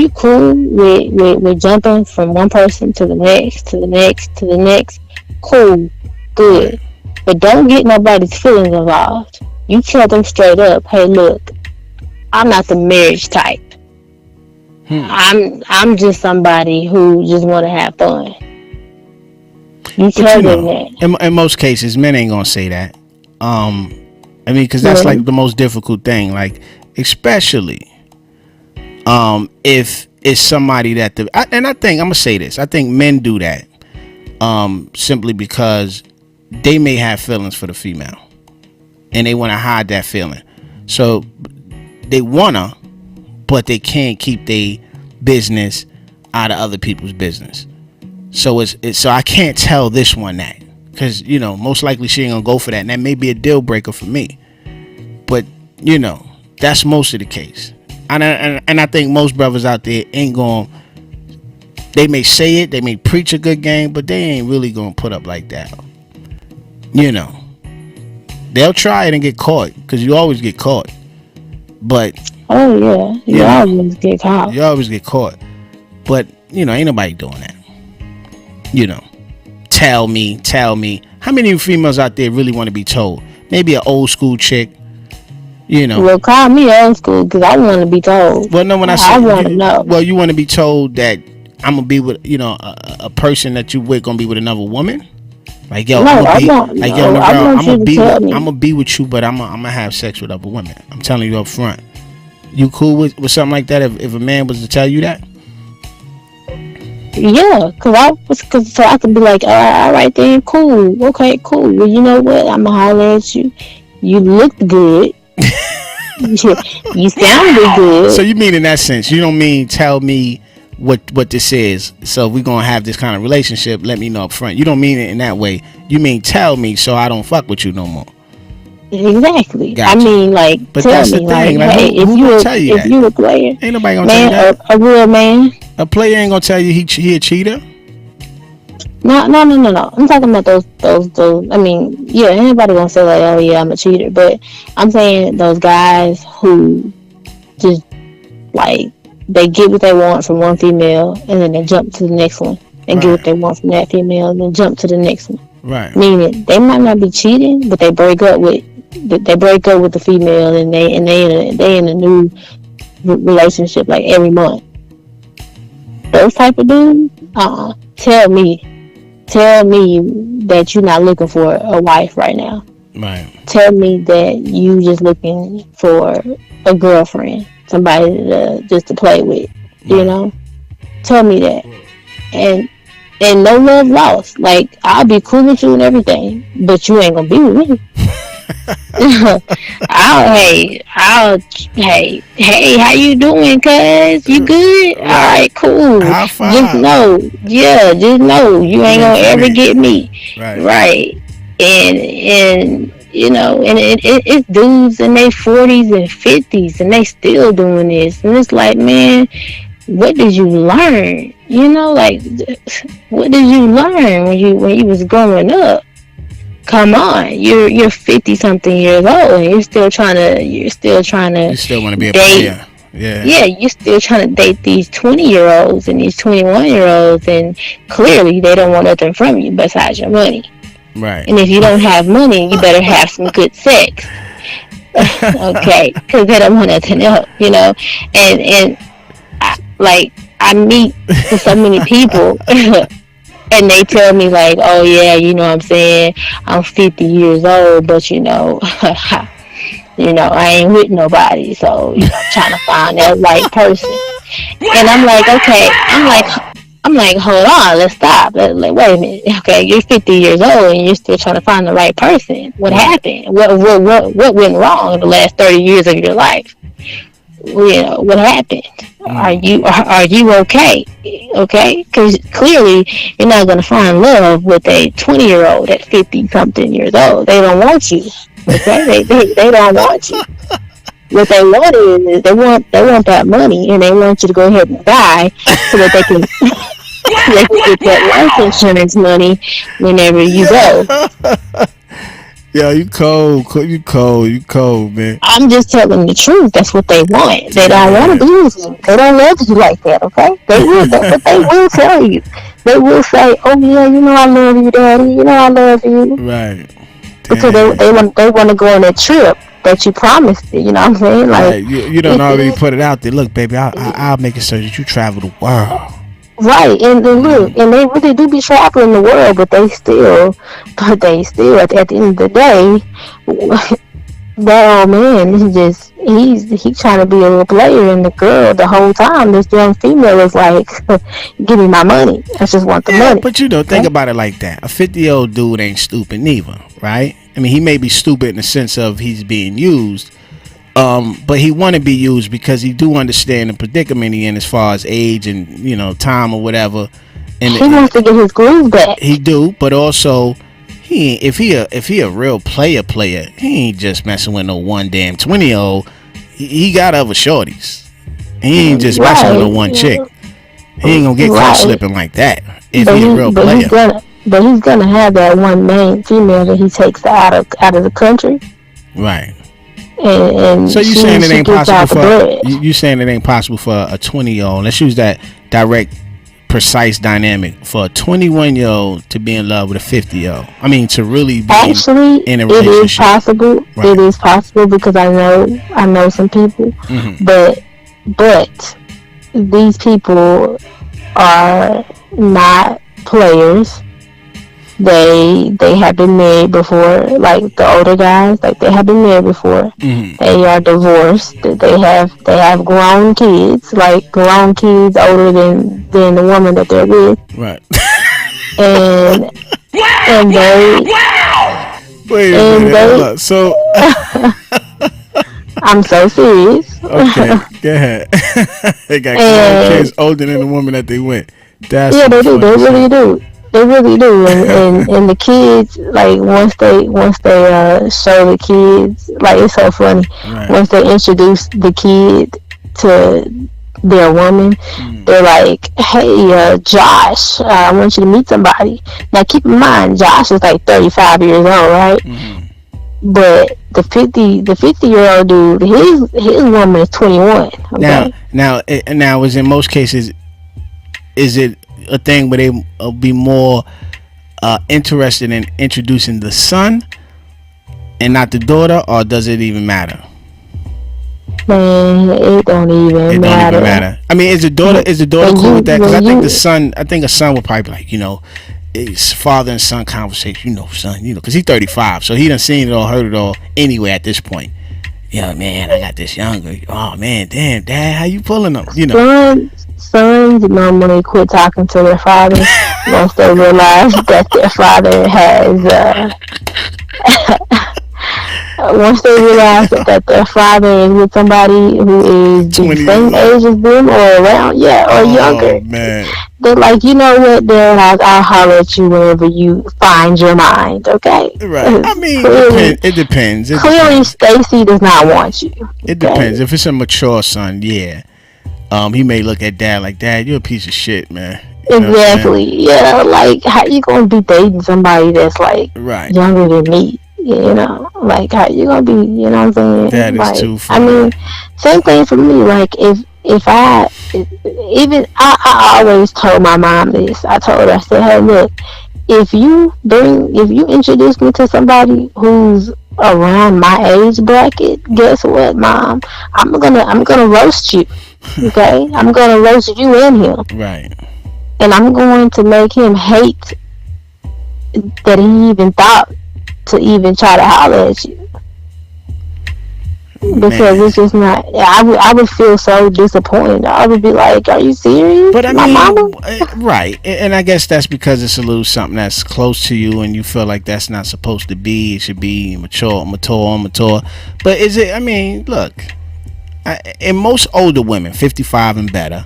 jumping from one person to the next, to the next, to the next, cool, Right. good. But don't get nobody's feelings involved. You tell them straight up, hey, look, I'm not the marriage type. I'm just somebody who just want to have fun. You But tell them that. in most cases, men ain't gonna say that. I mean, because that's like the most difficult thing. Like, especially if it's somebody that and I think I'm gonna say this. I think men do that simply because they may have feelings for the female, and they want to hide that feeling. So they wanna, but they can't keep their business out of other people's business. So so I can't tell this one that, because most likely she ain't gonna go for that, and that may be a deal breaker for me. But that's most of the case, and I think most brothers out there ain't going. They may say it, they may preach a good game, but they ain't really gonna put up like that. They'll try it and get caught, because you always get caught. But Oh yeah, you always get caught. you always get caught. But ain't nobody doing that. Tell me. How many females out there really want to be told? Maybe an old school chick. Well, call me old school because I want to be told. Well, no, when I say I want to know. well, you want to be told that I'm gonna be with a person that you with gonna be with another woman. Like, yo, No, I'm gonna be I want. like, No, yo, no, I girl, want I'm you gonna to be tell with, me. I'm gonna be with you, but I'm gonna have sex with other women. I'm telling you up front. You cool with something like that? If a man was to tell you that? Yeah, cause so I could be like, all right then, cool, okay, cool. Well, you know what? I'ma holler at you. You looked good. You sounded good. So you mean in that sense? You don't mean tell me what this is. So if we're gonna have this kind of relationship, let me know up front. You don't mean it in that way. You mean tell me so I don't fuck with you no more. Exactly. Gotcha. I mean, like, But tell that's the me, thing. Like, hey, who gonna tell you if that? you a player, Ain't nobody gonna tell you man, that. a real man. A player ain't gonna tell you he a cheater. No. I'm talking about those. I mean, yeah, anybody gonna say like, oh yeah, I'm a cheater, but I'm saying those guys who just like they get what they want from one female and then they jump to the next one and get what they want from that female and then jump to the next one. Right. Meaning they might not be cheating, but they break up with the female and they in a new relationship like every month. Those type of dudes, tell me that you're not looking for a wife right now. Right. Tell me that you just looking for a girlfriend, somebody just to play with. You know, tell me that, and no love lost. Like, I'll be cool with you and everything, but you ain't gonna be with me. Hey, how you doing, cuz? You good? All right, cool. High Just five. know, you ain't gonna ever get me. Right. Right. And you know, and it's dudes in their 40s and 50s, and they still doing this. And it's like, man, what did you learn? You know, like, what did you learn when you was growing up? Come on, you're 50 something years old, and you still You still want to be a date. player. Yeah. Yeah, you're still trying to date these 20-year-olds and these 21-year-olds, and clearly they don't want nothing from you besides your money. Right. And if you don't have money, you better have some good sex. Okay, because they don't want nothing else, you know. And I meet so many people. And they tell me, like, oh yeah, you know what I'm saying, I'm 50 years old, but you know, I ain't with nobody, so I'm trying to find that right person. And I'm like, okay, I'm like, hold on, let's stop. Wait a minute. Okay, you're 50 years old and you're still trying to find the right person. What happened? What went wrong in the last 30 years of your life? You know, what happened? Are you okay? Okay, because clearly you're not going to find love with a 20-year-old at 50 something years old. They don't want you. Okay, they don't want you. What they want is they want that money, and they want you to go ahead and die so that they can get that life insurance money whenever you go. Yeah, you cold, man. I'm just telling the truth. That's what they want. They don't want to be with you. They don't love you like that, okay? They will, but they will tell you. They will say, "Oh yeah, you know I love you, Daddy. You know I love you." Right. Because they want to go on that trip that you promised. You know what I'm saying? Like, right. You don't already put it out there. Look, baby, I'll make it so that you travel the world. Right, and look, and they really do be traveling the world, but they still, at the end of the day, that old man, he's trying to be a little player, and the girl, the whole time, this young female is like, give me my money. I just want the money. But think about it like that. A 50-year-old dude ain't stupid neither, right? I mean, he may be stupid in the sense of he's being used, but he want to be used because he do understand the predicament he in as far as age and, you know, time or whatever. And he wants to get his groove back. He do, but also if he a real player, he ain't just messing with no one damn 20-year-old. He got other shorties. He ain't just messing with no one chick. He ain't gonna get caught slipping like that if he a real player. He's gonna have that one main female that he takes out of the country. Right. And so you saying it ain't possible for you saying it ain't possible for a 20-year-old? Let's use that direct, precise dynamic for a 21-year-old to be in love with a 50-year-old. I mean, to really be in a relationship. It is possible. Right. It is possible because I know some people, but these people are not players. They have been married before, like the older guys, like they have been married before. They are divorced. They have grown kids, like grown kids older than the woman that they're with. Right. And they wait a minute. So I'm so serious. Okay, go ahead. They got grown kids older than the woman that they with. That's they do. They really do. They really do, and the kids, like once they show the kids, like it's so funny. Right. Once they introduce the kid to their woman, they're like, "Hey, Josh, I want you to meet somebody." Now, keep in mind, Josh is like 35 years old, right? But the 50-year-old dude, his woman is 21. Okay? Now, is in most cases, is it a thing where they be more interested in introducing the son and not the daughter, or does it even matter? Man, it don't even matter. I mean, is the daughter cool with that? Because I think a son would probably be like, you know, it's father and son conversation. You know, son, you know, because he's 35, so he done seen it all, heard it all anyway at this point. Yeah, man, I got this younger. Oh man, damn, Dad, how you pulling them? You know, sons normally quit talking to their father once they realize that their father has once they realize that their father is with somebody who is the same age as them or around, or younger. Man. They're like, you know what, Dad, I'll holler at you whenever you find your mind, okay? Right. I mean, it depends. Clearly, Stacy does not want you. It depends. If it's a mature son, yeah. He may look at Dad like, Dad, you're a piece of shit, man. You know exactly. Yeah, like, how you gonna be dating somebody that's, like, younger than me? You know, like, how you gonna be, you know what I'm saying? That like, is too funny. I mean, same thing for me. Like, if I always told my mom this. I told her, I said, hey, look, if you introduce me to somebody who's around my age bracket, guess what, Mom? I'm gonna roast you. Okay? I'm gonna roast you and him. Right. And I'm going to make him hate that he even thought to even try to holler at you. Because it's just not. I would feel so disappointed. I would be like, "Are you serious?" But I mean, mama? Right, and I guess that's because it's a little something that's close to you, and you feel like that's not supposed to be. It should be mature. But is it? I mean, look, and most older women, 55 and better,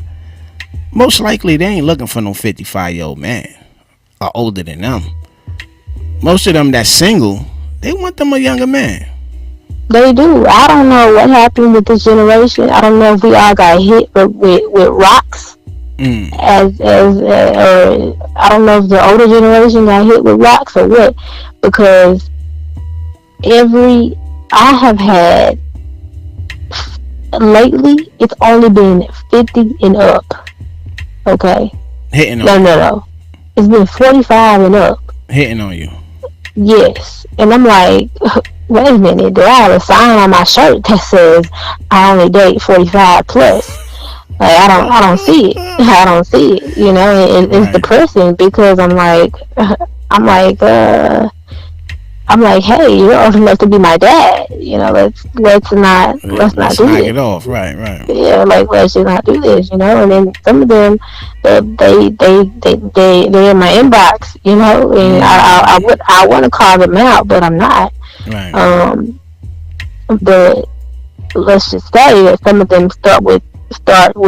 most likely they ain't looking for no 55-year-old man or older than them. Most of them that's single, they want them a younger man. They do. I don't know what happened with this generation. I don't know if we all got hit with rocks, or I don't know if the older generation got hit with rocks or what. Because I have had lately, it's only been 50 and up. Okay. Hitting on you. No. It's been 45 and up. Hitting on you. Yes, and I'm like, wait a minute, do I have a sign on my shirt that says I only date 45 plus? Like, I don't see it. I don't see it. You know, and it's depressing because I'm like, hey, you're old enough to be my dad. You know, let's not do this. Knock it off, right. Yeah, like, let's just not do this. You know, and then some of them, they're in my inbox. You know, and I want to call them out, but I'm not. Right. But let's just say that some of them start with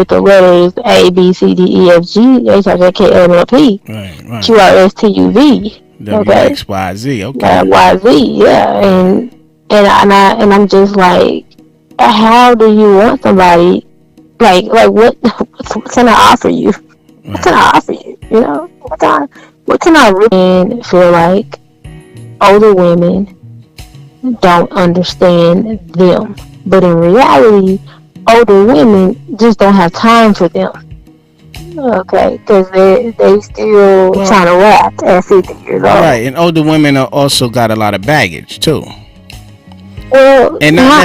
the letters A, B, C, D, E, F, G, H, I, J, K, L, M, N, P, Q, R, S, T, U, V. W, X, Y, Z. Okay. Y, Z. Yeah, and I'm just like, how do you want somebody? Like what can I offer you? What can I offer you? You know, what can I really feel like? Older women don't understand them, but in reality, older women just don't have time for them. Okay, because they still trying to rap at 50 years old. Right, and older women are also got a lot of baggage too. Well, and not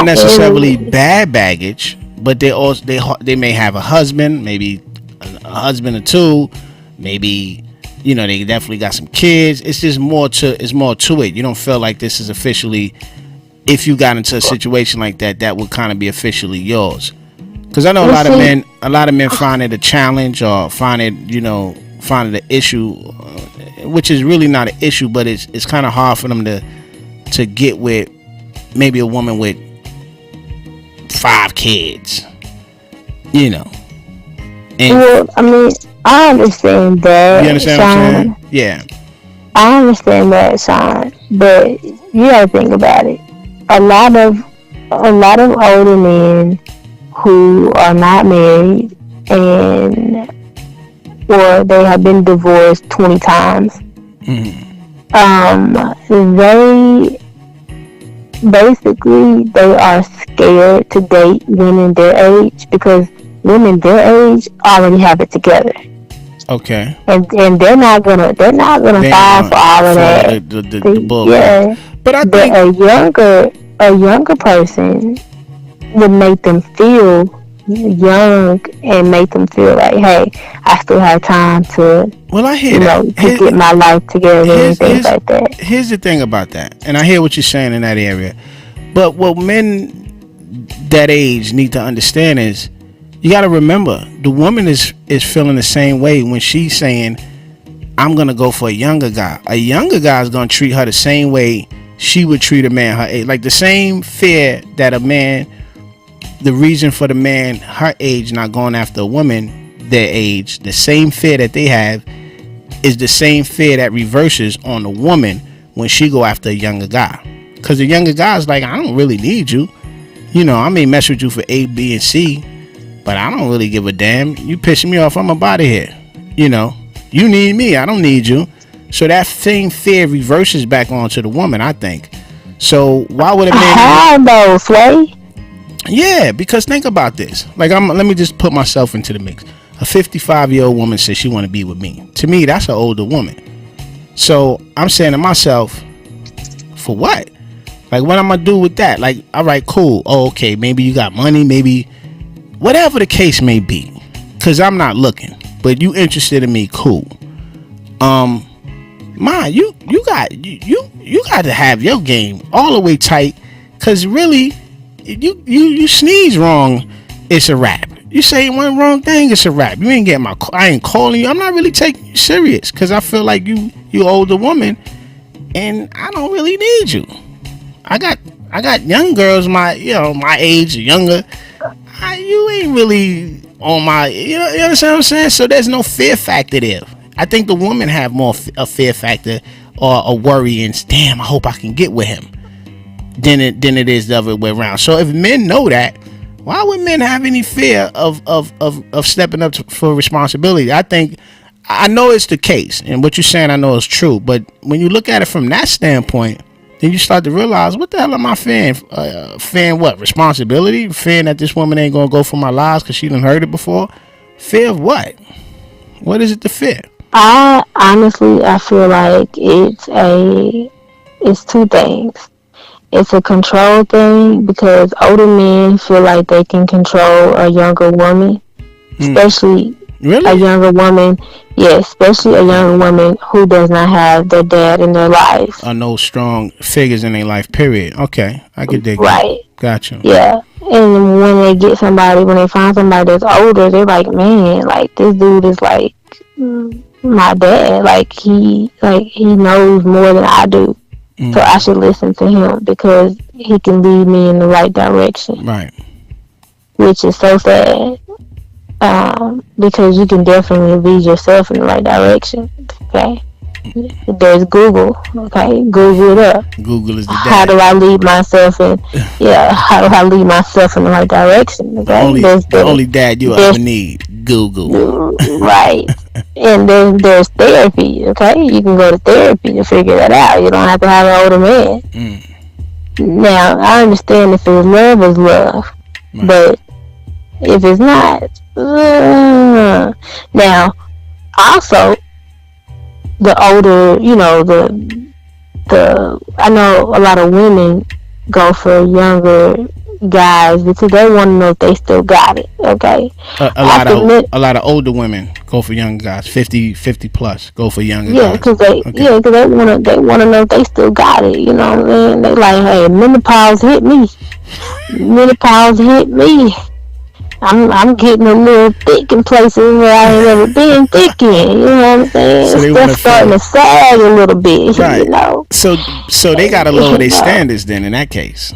necessarily bad baggage, but they may have a husband, maybe a husband or two, maybe, you know, they definitely got some kids. It's just more to it. You don't feel like this is officially, if you got into a situation like that would kind of be officially yours. Because I know a lot of men find it a challenge or find it an issue, which is really not an issue, but it's kind of hard for them to get with maybe a woman with 5 kids, you know. And well, I mean, I understand that. You understand Sean. what I'm saying? Yeah. I understand that, Sean, but you gotta think about it. A lot of older men who are not married or they have been divorced 20 times. They are scared to date women their age because women their age already have it together. Okay. And they're not gonna fall for all of that. The bull. Yeah. But I think a younger person would make them feel young and make them feel like, hey, I still have time to get my life together and things like that. Here's the thing about that, and I hear what you're saying in that area, but what men that age need to understand is you got to remember, the woman is feeling the same way when she's saying, I'm gonna go for a younger guy. A younger guy is gonna treat her the same way she would treat a man her age. Like the same fear that a man, the reason for the man her age not going after a woman their age, the same fear that they have is the same fear that reverses on the woman when she go after a younger guy. Because the younger guy is like, I don't really need you. You know, I may mess with you for A, B, and C, but I don't really give a damn. You pissing me off, I'm about here. You know, you need me, I don't need you. So that same fear reverses back onto the woman, I think. So why would a man... How though, Sway? Yeah, because think about this. Like, let me just put myself into the mix. A 55-year-old woman says she want to be with me. To me, that's an older woman. So I'm saying to myself, for what? Like, what I'm gonna do with that? Like, all right, cool. Oh, okay, maybe you got money, maybe whatever the case may be. Cause I'm not looking, but you interested in me, cool. Ma, you got to have your game all the way tight. Cause really, you sneeze wrong, it's a wrap. You say one wrong thing, it's a wrap. You ain't getting I ain't calling you. I'm not really taking you serious because I feel like you older woman, and I don't really need you. I got young girls my age or younger. You ain't really on my, you understand what I'm saying? So there's no fear factor there. I think the woman have more a fear factor or a worry and damn, I hope I can get with him than it is the other way around. So if men know that, why would men have any fear of stepping up for responsibility? I know it's the case, and what you're saying I know is true, but when you look at it from that standpoint, then you start to realize, what the hell am I fearing? Fearing what? Responsibility? Fearing that this woman ain't gonna go for my lies because she done heard it before? Fear of what? What is it to fear? I feel like it's two things. It's a control thing because older men feel like they can control a younger woman, especially a younger woman. Yeah, especially a younger woman who does not have their dad in their life. Or no strong figures in their life, period. Okay, I could dig right. That. Gotcha. Yeah, and when they find somebody that's older, they're like, man, like this dude is like my dad. Like he knows more than I do. So I should listen to him because he can lead me in the right direction. Right. Which is so sad. Because you can definitely lead yourself in the right direction. Okay. There's Google. Okay. Google it up. Google is the dad. How do I lead myself in? Yeah. How do I lead myself in the right direction? Okay. The only dad you ever need. Google. Right. And then there's therapy. Okay. You can go to therapy to figure that out. You don't have to have an older man. Now I understand if it's love is love, right. But if it's not, now also the older, I know a lot of women go for younger guys because they want to know if they still got it. Okay. A lot of older women go for younger guys, 50 plus go for younger guys. Because they want to know if they still got it. You know what I mean? They like, hey, menopause hit me. I'm getting a little thick in places where I ain't never been thick in. You know what I'm saying? So stuff's starting to sag a little bit. Right. You know. So they gotta lower their standards then in that case.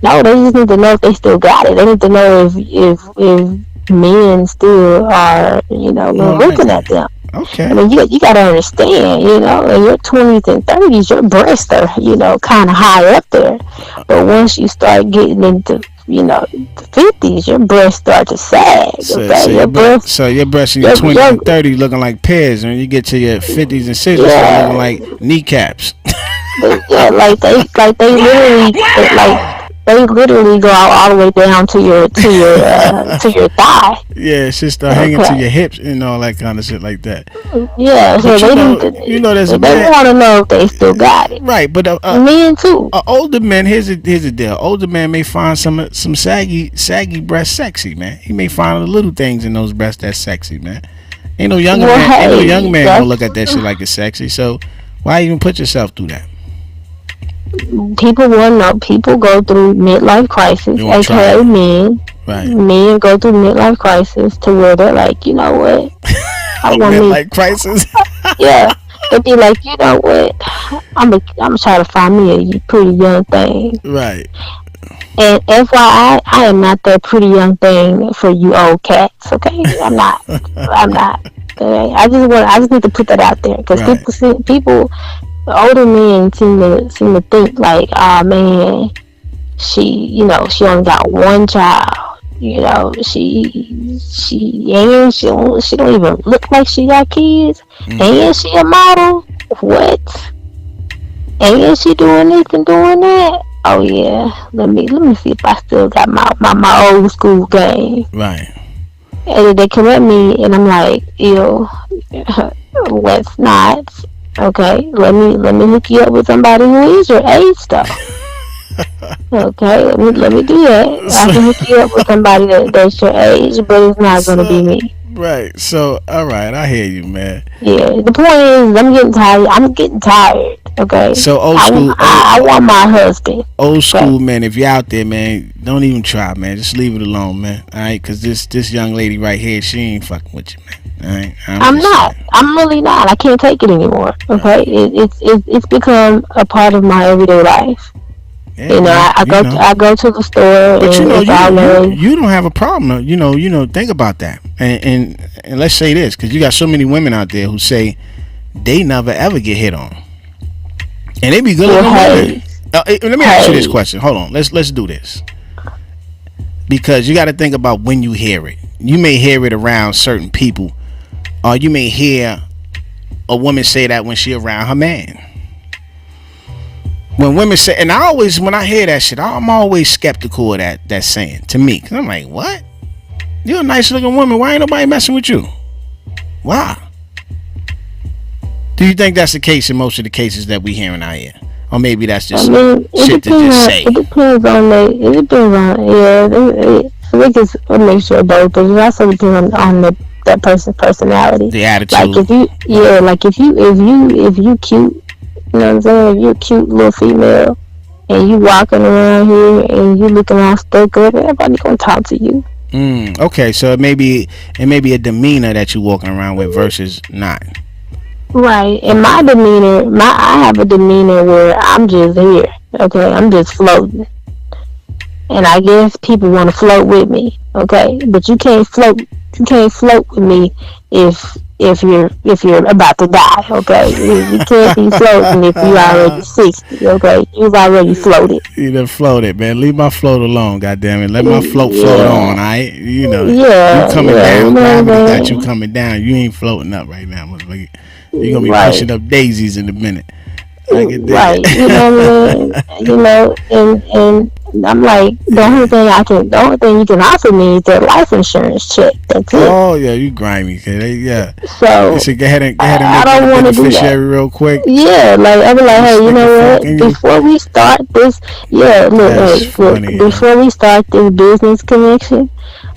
No, they just need to know if they still got it. They need to know if men still are, looking at them. Okay. I mean, you got to understand, in your 20s and 30s, your breasts are, kind of high up there. But once you start getting into, the 50s, your breasts start to sag. So your breasts in your 20s and 30s looking like pears. And when you get to your 50s and 60s, start looking like kneecaps. Yeah, they literally go out all the way down to your thigh. Yeah, it's just hanging to your hips and all that kind of shit like that. Yeah, so they want to know if they still got it. Right, but men too. Older man, here's the deal. Older man may find some saggy breasts sexy, man. He may find the little things in those breasts that's sexy, man. Ain't no young man gonna look at that shit like it's sexy. So why even put yourself through that? People want to know. People go through midlife crisis, aka men. Right. Men go through midlife crisis to where they're like, you know what? I want me. Midlife crisis. Yeah. They'd be like, you know what? I'm trying to find me a pretty young thing. Right. And FYI, I am not that pretty young thing for you old cats. Okay, I'm not. I'm not. Okay, I just need to put that out there because Right. people, older men seem to think like, oh man, she only got one child. She don't even look like she got kids. And she a model. What? And she doing this and doing that. Oh yeah. Let me see if I still got my old school game. Right. And they come at me and I'm like, ew, let's not. Okay, let me hook you up with somebody who is your age though. Okay, let me do that. I can hook you up with somebody that's your age, but it's not gonna be me. Right. So, all right, I hear you, man. Yeah. The point is, I'm getting tired. Okay. So old school. I want my husband. Old school, man. If you're out there, man, don't even try, man. Just leave it alone, man. All right, because this young lady right here, she ain't fucking with you, man. All right. I'm not. Saying. I'm really not. I can't take it anymore. Okay. It's become a part of my everyday life. Yeah, I go to the store, but and you don't have a problem. Think about that, and let's say this, because you got so many women out there who say they never ever get hit on, and they be good looking women. Let me ask you this question. Hold on, let's do this, because you got to think about when you hear it. You may hear it around certain people, or you may hear a woman say that when she around her man. When women say, and when I hear that shit, I'm always skeptical of that saying to me, because I'm like, what? You're a nice looking woman. Why ain't nobody messing with you? Why? Do you think that's the case in most of the cases that we hearing out here, or maybe that's just shit to just say? It depends on I think it's a mixture of both, but it also depends on that person's personality, the attitude. Like if you cute. You know what I'm saying? If you're a cute little female and you walking around here and you looking all stuck up, everybody gonna talk to you. Okay, so it may be a demeanor that you're walking around with versus not. Right, and my demeanor, I have a demeanor where I'm just here. Okay, I'm just floating, and I guess people want to float with me. Okay, but you can't float. You can't float with me if you're about to die. Okay, you can't be floating if you're already 60. Okay, you've already floated. You done floated, man. Leave my float alone, goddammit. Let my float float on. Alright, you coming down. Gravity got you coming down. You ain't floating up right now, motherfucker. You're gonna be pushing up daisies in a minute. I get that. Right, you know what I mean? And I'm like, the only thing you can offer me is that life insurance check. That's it. Oh yeah, you grimy, yeah. So go ahead and make the beneficiary real quick. Yeah, like I be like, hey, you know what? Before we start this, before we start this business connection,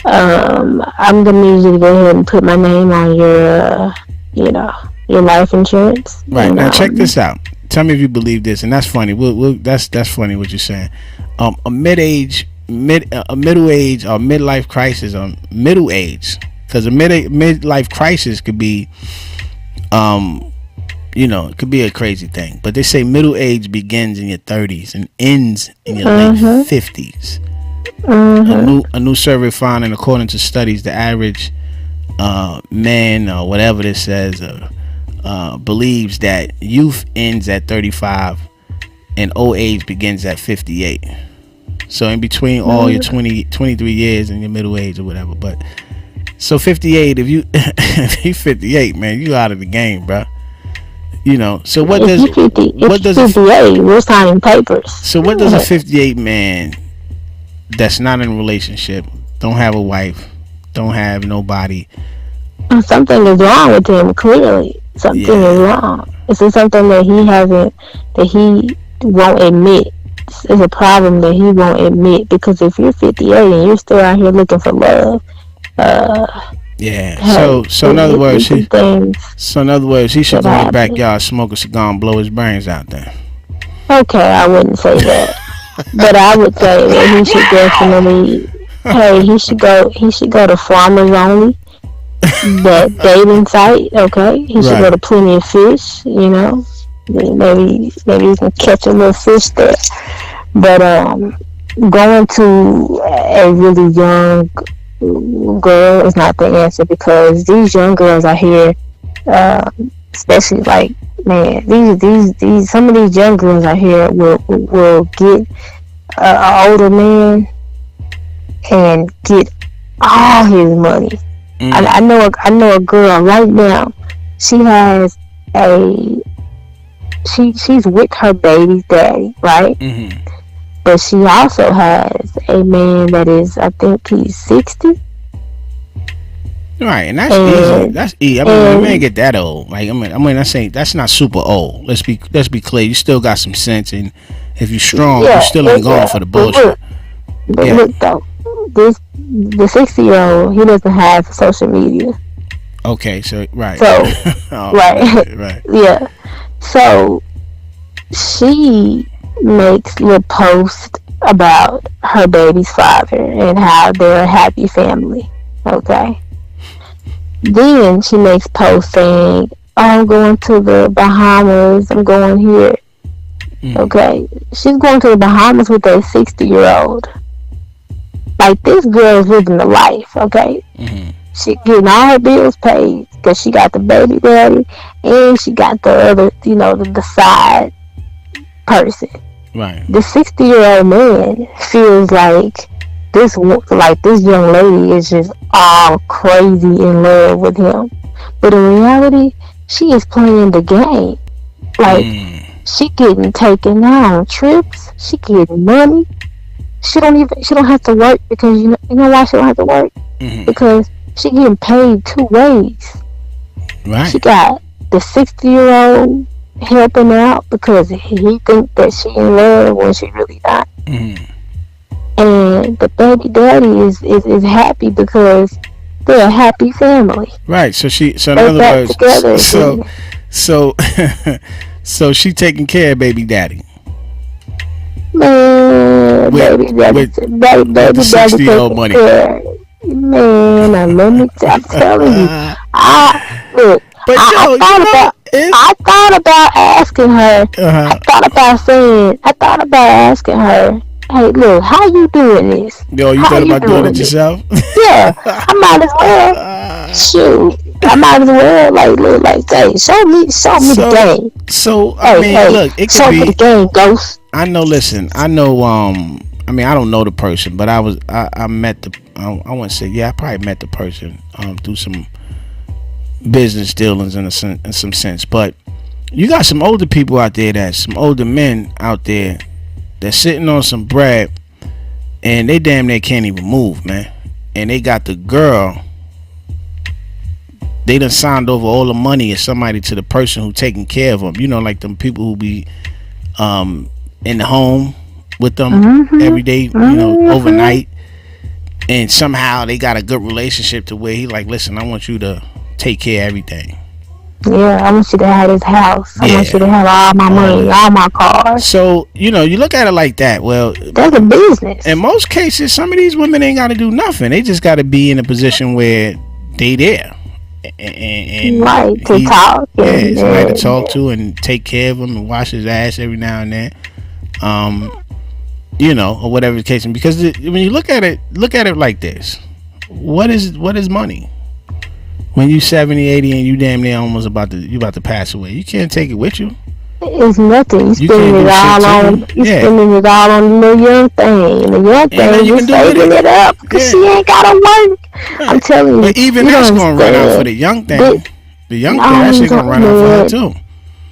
I'm gonna need you to go ahead and put my name on your, your life insurance. Right, now check this out. Tell me if you believe this, and that's funny. That's funny what you're saying. A middle age, or midlife crisis, or middle age, because a midlife crisis could be, it could be a crazy thing. But they say middle age begins in your 30s and ends in your late 50s. A new survey found, and according to studies, the average man, or whatever this says, believes that youth ends at 35 and old age begins at 58. So in between all your 23 years and your middle age or whatever. But so 58, if you 58, man, you out of the game, bro. So what does 58? We're signing papers. So what does a 58 man that's not in a relationship, don't have a wife, don't have nobody? Something is wrong with him. Clearly, something is wrong. This is something that he won't admit. It's a problem that he won't admit, because if you're 58 and you're still out here looking for love, so in other words, he should go in the backyard, smoke a cigar, and blow his brains out there. Okay, I wouldn't say that, but I would say that he should definitely Hey, he should go to Farmers Only, that dating site. Okay, he should go Right. to Plenty of Fish. You know, maybe he can catch a little fish there. But going to a really young girl is not the answer, because these young girls out here, uh, especially like, man, these some of these young girls out here will get an older man and get all his money. I know a girl right now. She has a she's with her baby's daddy, right? Mm-hmm. But she also has a man that is, I think he's 60. Right, and that's easy. That's easy. I mean, you ain't get that old. Like, that's not super old. Let's be clear. You still got some sense, and if you're strong, you still ain't going for the bullshit. But look though, the 60-year-old, he doesn't have social media. Okay, so right. So right. Yeah. So she makes little posts about her baby's father and how they're a happy family. Okay. Then she makes posts saying, oh, I'm going to the Bahamas, I'm going here. Okay. She's going to the Bahamas with a 60-year-old. Like, this girl's living the life, okay? She getting all her bills paid because she got the baby daddy and she got the other, the side person. Right. The 60-year-old man feels like this young lady is just all crazy in love with him, but in reality, she is playing the game. Like, she getting taken on trips, she getting money. She don't have to work, because you know why she don't have to work? Because she getting paid two ways. Right. She got the 60-year-old helping out because he think that she in love when she really not. And the baby daddy is happy because they're a happy family. Right. So in other words, together so she taking care of baby daddy. Man, baby daddy, with the 60-year-old money. Man, I'm telling you, I thought about asking her. I thought about asking her, hey, look, how you doing this? Yo, you thought about doing it yourself? Yeah, I might as well. Shoot, I might as well. Like, hey, show me the game. So I mean, look, it could show be me the game, Ghost. I know. Listen, I know. I mean, I don't know the person, but I met the. I want to say, yeah, I probably met the person through some business dealings in some sense. But you got some older people out there, some older men out there that's sitting on some bread, and they damn near can't even move, man. And they got the girl. They done signed over all the money of somebody to the person who taking care of them. You know, like them people who be in the home with them every day, overnight. And somehow they got a good relationship to where he like, listen, I want you to take care of everything. Yeah, I want you to have this house. I want you to have all my money, all my cars. So, you look at it like that. Well, that's a business. In most cases, some of these women ain't got to do nothing. They just got to be in a position where they there. And right, to talk. Yeah, somebody to talk to and take care of him and wash his ass every now and then. Or whatever the case. Because when you look at it like this, what is money? When you 70, 80 and you damn near almost about to pass away, you can't take it with you. It's nothing. You spending it all on the little young thing. The young thing is saving it up because she ain't gotta work. Right. I'm telling you. But even that's gonna run out for the young thing. The young thing actually gonna run out for her too.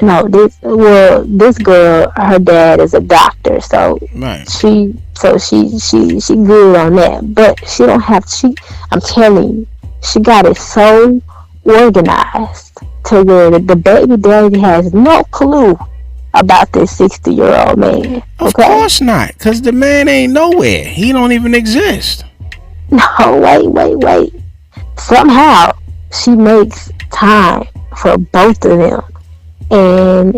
No, this girl, her dad is a doctor, so right. She good on that, but she don't have. I'm telling you, she got it so organized to where the baby daddy has no clue about this 60-year-old man. Of course not, because the man ain't nowhere. He don't even exist. No, wait. Somehow she makes time for both of them, and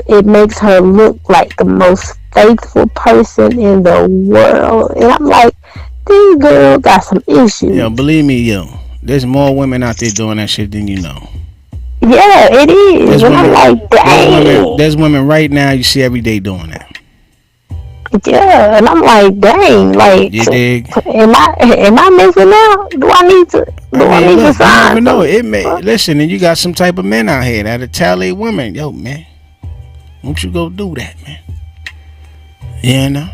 it makes her look like the most faithful person in the world. And I'm like, these girls got some issues. Yo, believe me, there's more women out there doing that shit than you know. Yeah, it is. And I'm like, dang. There's women right now you see every day doing that. Yeah, and I'm like, dang, like, you dig? Am I missing out? Do I need to? I never know. Listen, and you got some type of men out here that'll tell their women, yo, man, won't you go do that, man? You know?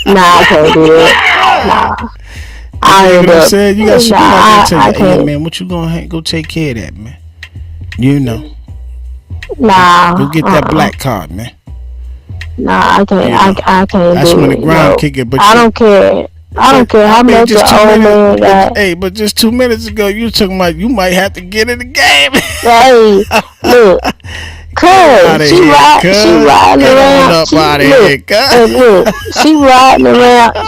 Nah, I can't do that. Nah. You know what I'm saying? You got some people out there tell you, hey, man, what you gonna go take care of that, man? You know? Nah. Go get that black card, man. Nah, I can't. I can't. That's do when it, the ground kick it. But I don't care. I don't care how much the old man got. Hey, but just 2 minutes ago, you talking about you might have to get in the game. Hey, look. Cause she riding around.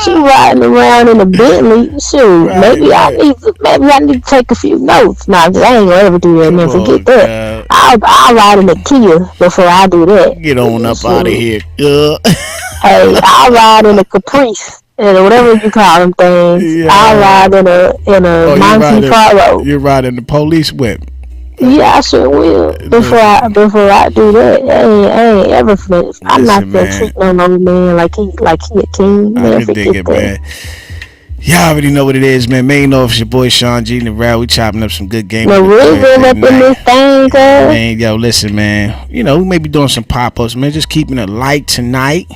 She riding around in a Bentley. Shoot, maybe I need to take a few notes. Nah, I ain't gonna ever do that. Man, forget that. I'll ride in a Kia before I do that. Get on up out of here. Hey, I'll ride in a Caprice. And whatever you call them things, yeah. I'll ride in a Monte Carlo. You're riding the police whip. Yeah, I sure will. Before I do that, I ain't ever finished. I'm not gonna treat no man like he a king. Man, I can dig it, man. Y'all already know what it is, man. Man, you know it's your boy Sean G. Narelle. We chopping up some good games. No, really up in this thing, girl. Man, yo, listen, man. You know, we may be doing some pop-ups, man. Just keeping it light tonight.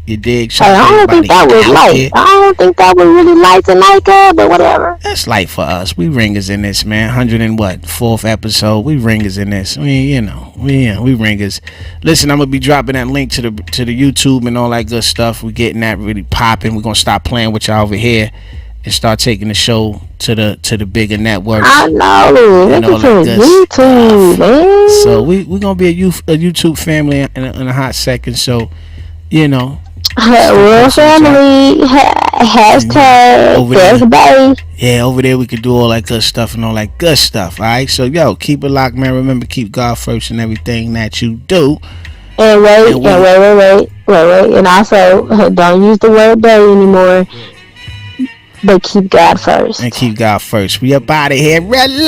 You dig? I don't think that was light. I don't think that was really light tonight, girl, but whatever. That's light for us. We ringers in this, man. 4th episode. We ringers in this. We ringers. Listen, I'm gonna be dropping that link to the YouTube and all that good stuff. We're getting that really popping. We're gonna stop playing with y'all over here and start taking the show to the bigger networks. I know. And all that good YouTube, man. So we gonna be a YouTube family in a hot second. So, you know. Real family, hashtag best bae. Yeah, over there we could do all that good stuff and all that good stuff. Alright, so yo, keep it locked, man. Remember, keep God first in everything that you do. And wait. And also, don't use the word bae anymore. But keep God first. And keep God first. We up out of here. Really?